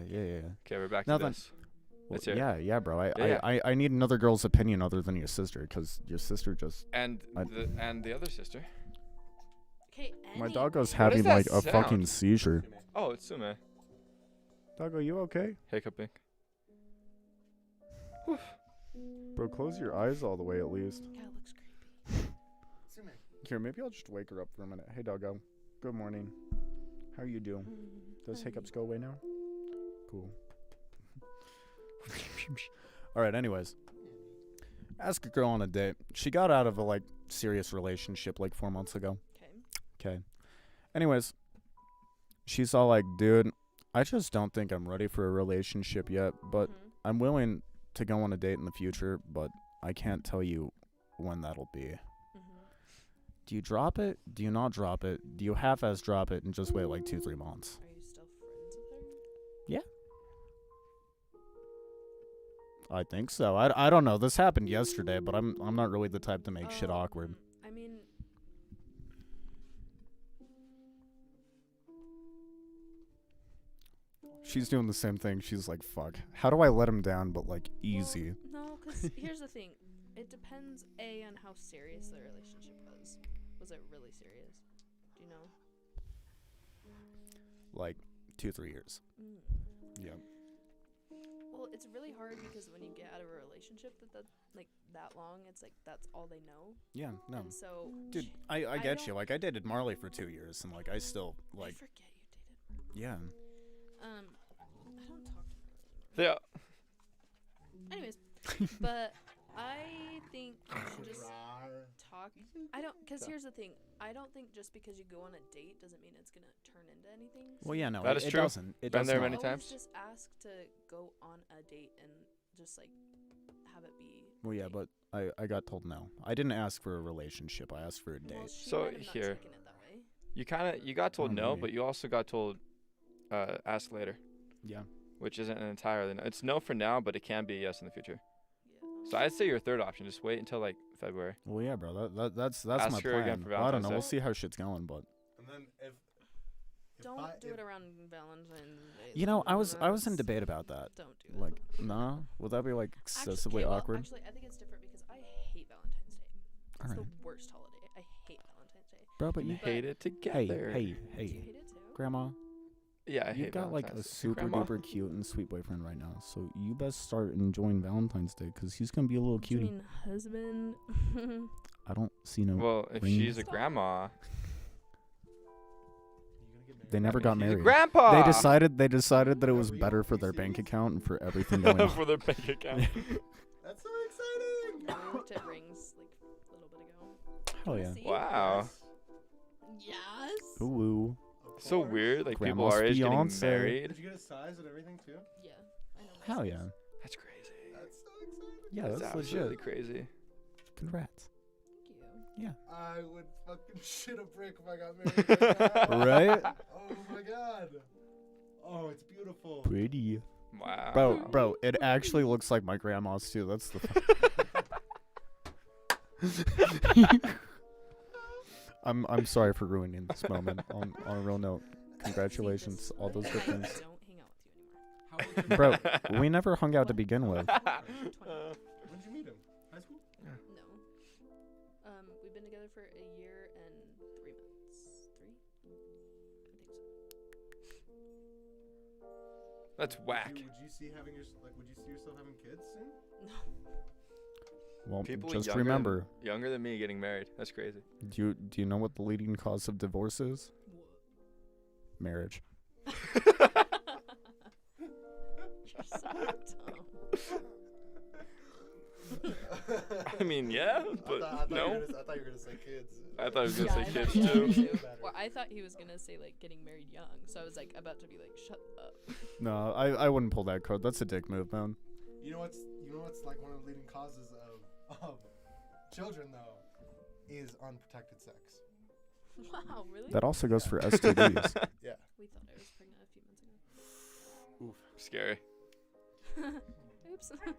Okay, we're back to Nothing. this. Well, Let's hear it. yeah, bro. Yeah. I need another girl's opinion other than your sister, because your sister just. And I- the other sister. Okay. My anyway. doggo's What having is that like a sound? fucking seizure. Oh, it's Sume. Doggo, you okay? Hiccuping. Bro, close your eyes all the way at least. God, it looks creepy. Here, maybe I'll just wake her up for a minute. Hey, doggo. Good morning. How you doing? Does hiccups go away now? Cool. All right. Anyways, ask a girl on a date. She got out of a like serious relationship like 4 months ago. Okay. Okay. Anyways, she's all like, dude, I just don't think I'm ready for a relationship yet, but Mhm. I'm willing to go on a date in the future, but I can't tell you when that'll be. Mhm. Do you drop it? Do you not drop it? Do you half-ass drop it and just wait like 2-3 months? Are you still friends with her? I think so. I don't know. This happened yesterday, but I'm not really the type to make shit awkward. I mean, She's doing the same thing. She's like, fuck. How do I let him down but like easy? well, no, because here's the thing. It depends, A, on how serious the relationship was. Was it really serious? Do you know? Like 2-3 years. Mm. Yeah. Well, it's really hard because when you get out of a relationship that like that long, it's like that's all they know. Yeah, no. And so, Dude, I get you. don't- Like I dated Marley for 2 years and like I still I like forget you dated. yeah. I don't talk to her anymore. Yeah. Anyways, but I think you should just talk. I don't, because here's the thing. I don't think just because you go on a date doesn't mean it's gonna turn into anything. Well, yeah, no. That it, is it true. doesn't. It Been does there not. many Always times. just ask to go on a date and just like have it be. Well, yeah, but I got told no. I didn't ask for a relationship. I asked for a date. Well, she So might have not here- taken it that way. You got told Oh, no, maybe. but you also got told ask later, Yeah. which isn't an entirely no. It's no for now, but it can be yes in the future. Yeah. So I'd say your third option. Just wait until like February. Well, yeah, bro. That's Ask my her again plan. for Well, I don't know. Valentine's We'll Day. see how shit's going, but And then if Don't I- do if- it around Valentine's Day. you know, I was in That's- debate about that. Don't do it. Like, nah, would that be like excessively okay, well, awkward? Actually, I think it's different because I hate Valentine's Day. It's Alright. the worst holiday. I hate Valentine's Day. Bro, but You you hate it hey, together. hey, Do you hey, hate it too? grandma. Yeah, I You've hate got like a Valentine's. super Grandma. duper cute and sweet boyfriend right now, so you best start enjoying Valentine's Day because he's gonna be a little What do you cutie. mean husband? I don't see no. Well, if ring. she's a grandma, They never I got mean, he's a married. grandpa. They decided that it was Real? better for Are you their bank serious? account and for everything going on. for their bank account. That's so exciting. Yeah, we looked at rings like a little bit ago. Hell yeah. See? Wow. Yes. Ooh. Of So course. weird. Like people Grandma's our age getting fiance. married. Did you get a size and everything too? Yeah. I know. Hell yeah. That's crazy. That's so exciting. Yeah, that's absolutely legit. crazy. Congrats. Thank you. I would fucking shit a brick if I got married right now. Right? Oh my god. Oh, it's beautiful. Pretty. Wow. Bro, it actually looks like my grandma's too. That's the. I'm sorry for ruining this moment. On a real note, congratulations, all those good I things. don't hang out with you anymore. How old Bro, we never hung out to begin with. When did you meet him? High school? No. We've been together for a year and 3 months. 3? I think so. That's whack. Would you see would you see yourself having kids soon? No. Well, People just younger remember, Younger than me getting married. That's crazy. do you know what the leading cause of divorce is? What? Marriage. You're so dumb. I mean, yeah, but no. I thought you were gonna say kids. I thought he was gonna Yeah, say I kids thought you were too. too. Well, I thought he was gonna say like getting married young, so I was like about to be like, shut up. No, I wouldn't pull that card. That's a dick move, man. You know what's like one of the leading causes of children though is unprotected sex. Wow, really? That also goes Yeah. for STDs. Yeah. We thought I was pregnant a few months ago. Scary. Oops. But it's fine.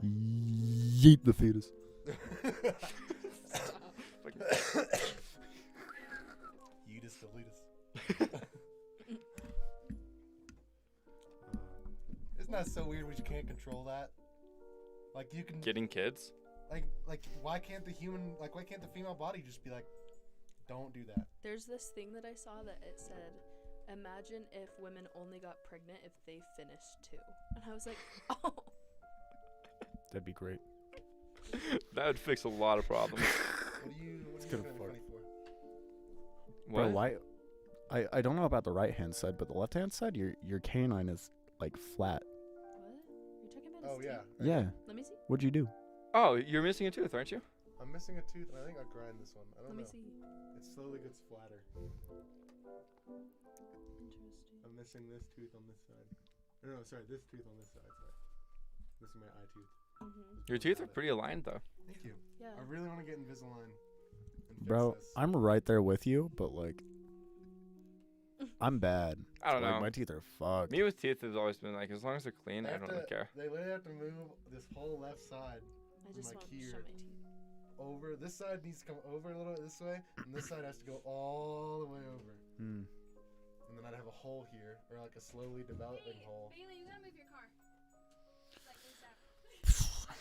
Yeet the fetus. Yeetus deletus. Isn't that so weird? We just can't control that. Like you can Getting kids? like why can't the female body just be like, don't do that? There's this thing that I saw that it said, imagine if women only got pregnant if they finished too. And I was like, oh. That'd be great. That would fix a lot of problems. What are you good spending for- money for? What? Bro, why? I don't know about the right hand side, but the left hand side, your canine is like flat. What? You're talking about his Oh yeah. teeth? Yeah. Let me see. What'd you do? Oh, you're missing a tooth, aren't you? I'm missing a tooth and I think I'll grind this one. I Let don't me know. see. It slowly gets flatter. Interesting. I'm missing this tooth on this side. No, sorry, this tooth on this side. Sorry. Missing my eye tooth. Mm-hmm. Your teeth are pretty aligned though. Thank you. Yeah. I really want to get Invisalign. And fix Bro, this. I'm right there with you, but like, I'm bad. I don't Like, know. my teeth are fucked. Me with teeth has always been like, as long as they're clean, They I have don't really care. They literally have to move this whole left side I just like want to here. show my teeth. over. This side needs to come over a little bit this way, and this side has to go all the way over. Hmm. And then I'd have a hole here, or like a slowly developing hole. Bailey, you gotta move your car. Like ASAP.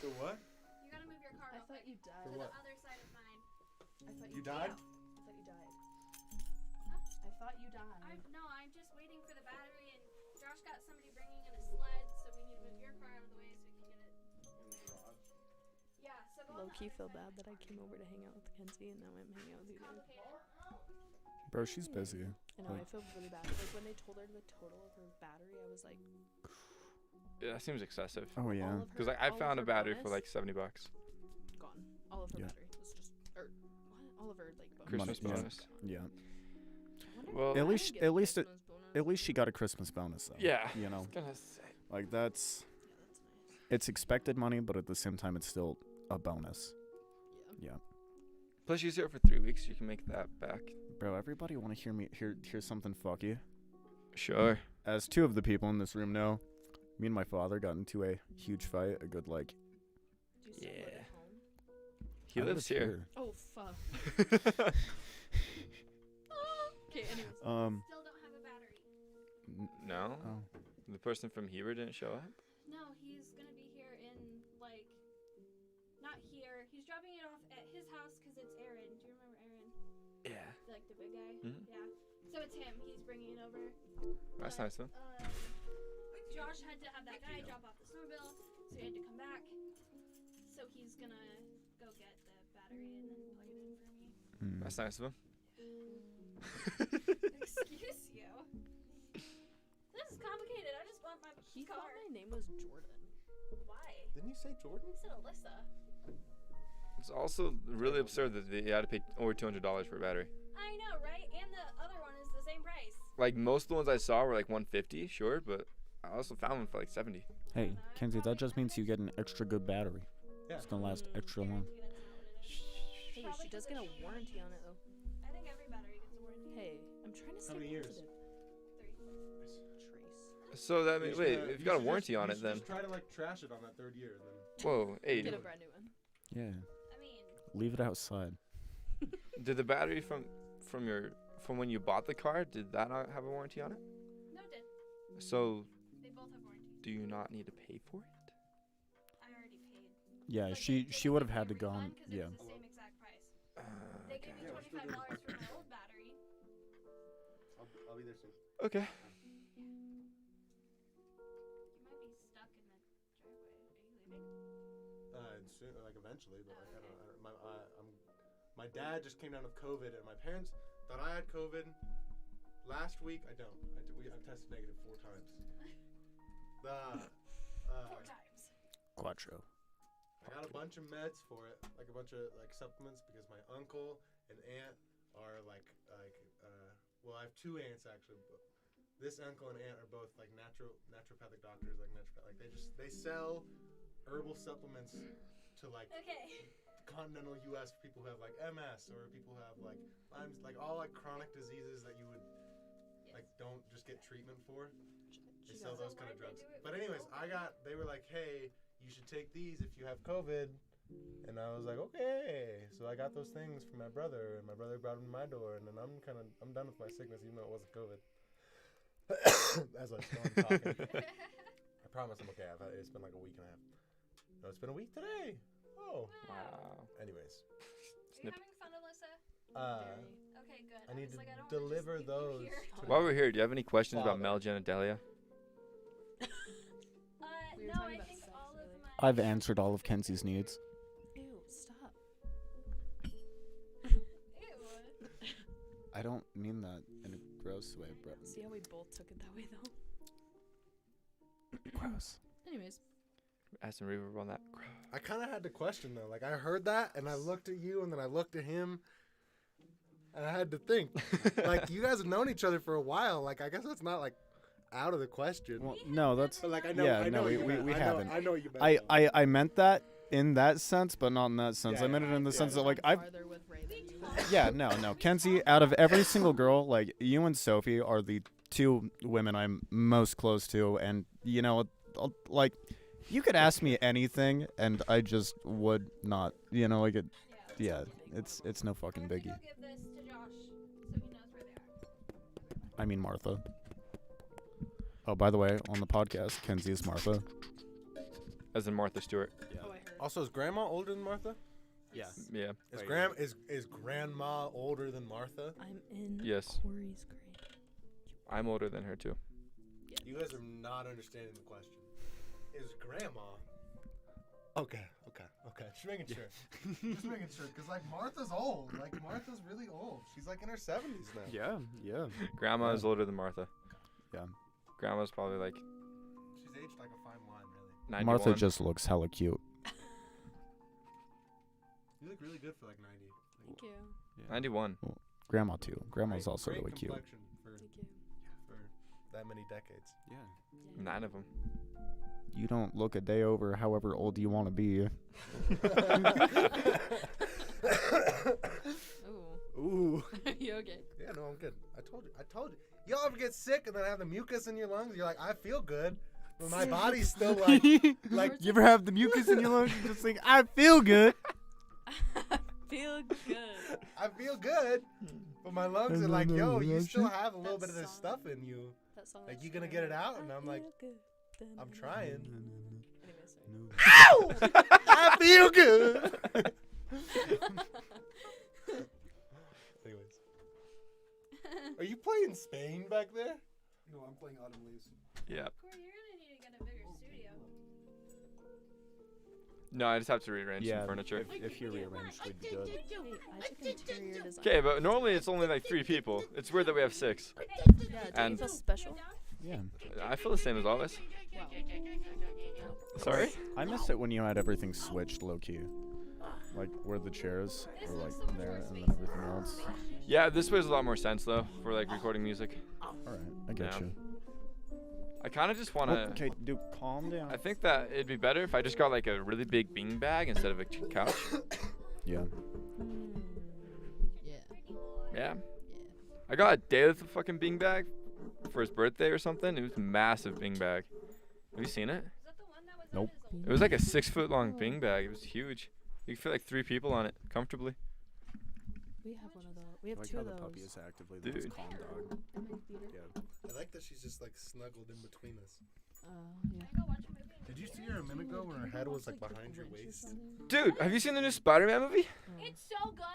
So what? You gotta move your car. I real thought quick you died. For to what? the other side of mine. I thought You died? I thought you died. Huh? I thought you died. I'm just waiting for the battery, and Josh got somebody bringing in a sled, so we need to move your car out of the way so we can get it. Yeah. So go on Low the key other feel side. bad that I came over to hang out with Kenzie and now I'm hanging out with you guys. Complicated. Bro, she's busy. I know, I Like- feel really bad. Like when they told her the total of her battery, I was like, Yeah, that seems excessive. Oh yeah. all of Because her- like I all of found a her battery for bonus like $70. gone. All of her Yeah. battery was just, or what? All of her like bonus. Christmas Money, yeah. bonus. Yeah. I wonder Well- if At I least- get at a least it- Christmas bonus. At least she got a Christmas bonus though. Yeah. You know, Gonna say. like that's Yeah, that's nice. it's expected money, but at the same time, it's still a bonus. Yeah. Yeah. Plus, she's here for 3 weeks. You can make that back. Bro, everybody want to hear something fucky. Sure. As two of the people in this room know, me and my father got into a huge fight. A good like. Do you still live Yeah. at home? He I lives live here. Oh, fuck. Okay, anyways. Still don't have a battery. No? Oh. The person from Heber didn't show up? No, he's gonna be here in like, not here. He's dropping it off at his house because it's Aaron. Do you remember Aaron? Yeah. Like the big guy? Mhm. Yeah. So it's him. He's bringing it over. That's But, nice though. Josh had to have that guy drop off the snowmobile, so he had to come back. So he's gonna go get the battery and then plug it in for me. That's nice of him. Excuse you. This is complicated. I just want my He car. thought my name was Jordan. Why? Didn't you say Jordan? I said Alyssa. It's also really absurd that you had to pay over $200 for a battery. I know, right? And the other one is the same price. Like most of the ones I saw were like 150, sure, but I also found one for like 70. Hey, Kenzie, that just means you get an extra good battery. Yeah. It's gonna last extra long. Hey, she does get a warranty on it though. I think every battery gets a warranty. Hey, I'm trying to stay many years? positive. 3. Trace. So that means, wait, if you got a warranty on it, then Just try to like trash it on that third year, then. whoa, hey, Get a brand new one. Yeah, I mean, leave it outside. did the battery from when you bought the car, did that not have a warranty on it? no, it did. So They both have warranties. do you not need to pay for it? I already paid. Yeah, But she they would have gave had to me a go on. refund 'cause Yeah. It was the same exact price. They gave me Yeah, we're still $25 for my old battery. I'll be there soon. Okay. You might be stuck in the driveway. Are you leaving? Soon, like eventually, but like I don't. My dad just came down with COVID, and my parents thought I had COVID. Last week, I don't. I've tested negative 4 times. 4 times. Quattro. I got a bunch of meds for it, like a bunch of like supplements, because my uncle and aunt are well, I have 2 aunts actually. But this uncle and aunt are both like naturopathic doctors, they sell herbal supplements to like Okay. continental U.S. for people who have like MS or people who have like Lyme's, like all like chronic diseases that you would like don't just get treatment for. They sell those kind of drugs. But anyways, they were like, hey, you should take these if you have COVID. And I was like, okay. So I got those things for my brother, and my brother brought them to my door, and then I'm done with my sickness, even though it wasn't COVID. As I was talking, I promise I'm okay. It's been like a week and a half. No, it's been a week today. Oh. Wow. Anyways. Are you having fun, Alyssa? Okay, good. I need was to like, I don't wanna deliver just leave those you here. to While we're here, do you have any questions about Father. male genitalia? We were No, talking I about think sex all of earlier. my. I've answered all of Kenzie's needs. Ew, stop. Ew. I don't mean that in a gross way, bro. See how we both took it that way though? Gross. Anyways. Add some reverb on that. I kind of had to question though. Like I heard that, and I looked at you, and then I looked at him, and I had to think. Like you guys have known each other for a while. Like I guess that's not like out of the question. Well, no, that's. But like I know, Yeah, I no, know we- you we- meant- we I know- haven't. I know you meant. I meant that in that sense, but not in that sense. Yeah, I meant it in the yeah, sense yeah. that like I've. farther with Ray than you. Yeah, no. Kenzie, out of every single girl, like you and Sophie are the 2 women I'm most close to, and you know, like you could ask me anything, and I just would not. You know, like it. Yeah, it's no fucking I'm gonna biggie. go give this to Josh so he knows where they are. I mean Martha. Oh, by the way, on the podcast, Kenzie is Martha. As in Martha Stewart. Oh, I heard. Also, is Grandma older than Martha? Yeah. Yeah. Is Grandma older than Martha? I'm in Yes. Corey's grade. I'm older than her too. You guys are not understanding the question. Is Grandma? Okay. Just making sure. Just making sure, cause like Martha's old. Like Martha's really old. She's like in her 70s now. Yeah. Grandma is older than Martha. Yeah. Grandma's probably like She's aged like a fine wine, really. 91. Martha just looks hella cute. You look really good for like 90. Thank you. 91. Grandma too. Grandma's Great- also great really cute. complexion For Thank you. that many decades. Yeah. Yeah. 9 of them. You don't look a day over however old you want to be. Ooh. Ooh. Are you okay? Yeah, no, I'm good. I told you. Y'all ever get sick and then have the mucus in your lungs? You're like, I feel good, but my body's still like, like. You ever have the mucus in your lungs? You just think, I feel good. Feel good. I feel good, but my lungs are like, yo, you still have a little bit of this stuff in you. That song. Like, that you gonna she get it wrote. out? And I'm like, feel good. I'm trying. Anyway, sorry. I feel good. Anyways, Are you playing Spain back there? No, I'm playing Autumn Leaves. Yeah. Corey, you're gonna need to get a bigger studio. No, I just have to rearrange Yeah, some furniture. if you rearranged, we'd be good. I took interior design. Okay, but normally it's only like 3 people. It's weird that we have 6. Yeah, do you And- feel special? Yeah. I feel the same as always. Wow. Sorry? I miss it when you had everything switched low key. Like where the chairs were like there and then everything else. Yeah, this makes a lot more sense though for like recording music. Alright, I get Yeah. you. I kind of just want to. Okay, dude, calm down. I think that it'd be better if I just got like a really big bean bag instead of a couch. Yeah. Yeah. Yeah. I got a David fucking bean bag for his birthday or something. It was a massive bean bag. Have you seen it? Is that the one that was Nope. at his old It was like a 6-foot long bean bag. It was huge. You could fit like 3 people on it comfortably. We have one of those. We have Like 2 how of the those. puppy is actively the most Dude. calm dog. in my theater. I like that she's just like snuggled in between us. Yeah. Can I go watch a movie? Did you see her a minute ago when her head was like behind your waist? Dude, have you seen the new Spider-Man movie? It's so good.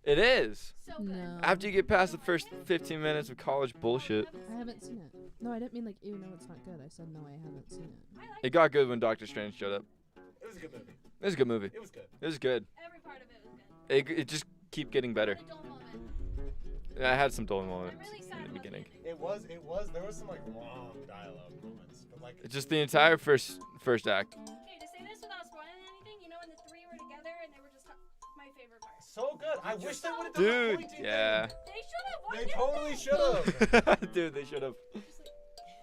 It is. So good. No. After you get past the first 15 minutes of college bullshit, I haven't seen it. No, I didn't mean like, ew, no, it's not good. I said, no, I haven't seen it. I like it got good when Doctor Strange showed up. It was a good movie. It was a good movie. It was good. It was good. every part of it was good. It just keep getting better. The dull moment. I had some dull I'm moments really sad in the about beginning. the There was some like long dialogue moments, but like It's just the entire first act. Okay, to say this without spoiling anything, you know when the 3 were together and they were just my favorite part. so good. I wish they would have done the Dude, pointing yeah. They should have. Why They didn't totally they? should have. Dude, they should have.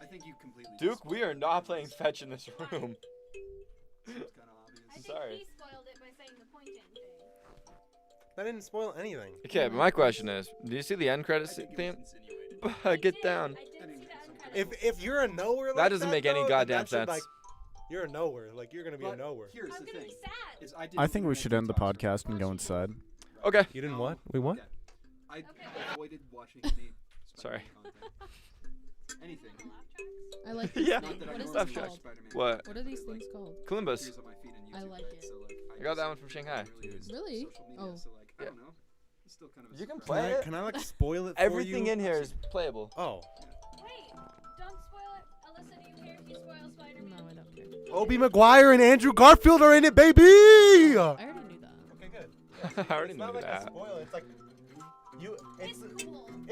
I think you completely. Duke, we are not playing fetch in this room. It's kind of obvious. I think Sorry. he spoiled it by saying the pointing thing. That didn't spoil anything. Okay, but my question is, do you see the end I credits think it theme? was insinuated. I Get did, down. I did see the end credits. If you're a nowhere like That doesn't make any though, then goddamn that should, sense. like, you're a nowhere. Like you're gonna be a But nowhere. here's I'm the gonna thing. be sad. Is I did I think we internet should end the detox from podcast and go watching inside. Okay. You didn't what? We what? Yeah. I Okay. avoided watching any Sorry. Spider-Man content. Anything. Laugh tracks? I like Yeah. this Not that I What is normally this Stuff watch called? Spider-Man What? content, What are but these it, like, things called? Columbus. appears on my feed on I YouTube, like right? it. So, like, I got that use one from Shanghai. use Really? social media, Oh. so, like, I Yeah. don't know. It's still kind of a You can surprise. play it. Can I like spoil it for Everything you? in here is playable. Oh. Wait, don't spoil it. Alyssa, do you care if you spoil Spider-Man? No, I don't care. Tobey Maguire and Andrew Garfield are in it, baby. I already knew that. Okay, good. I already It's not knew like a that. spoiler. It's like you. It's cool.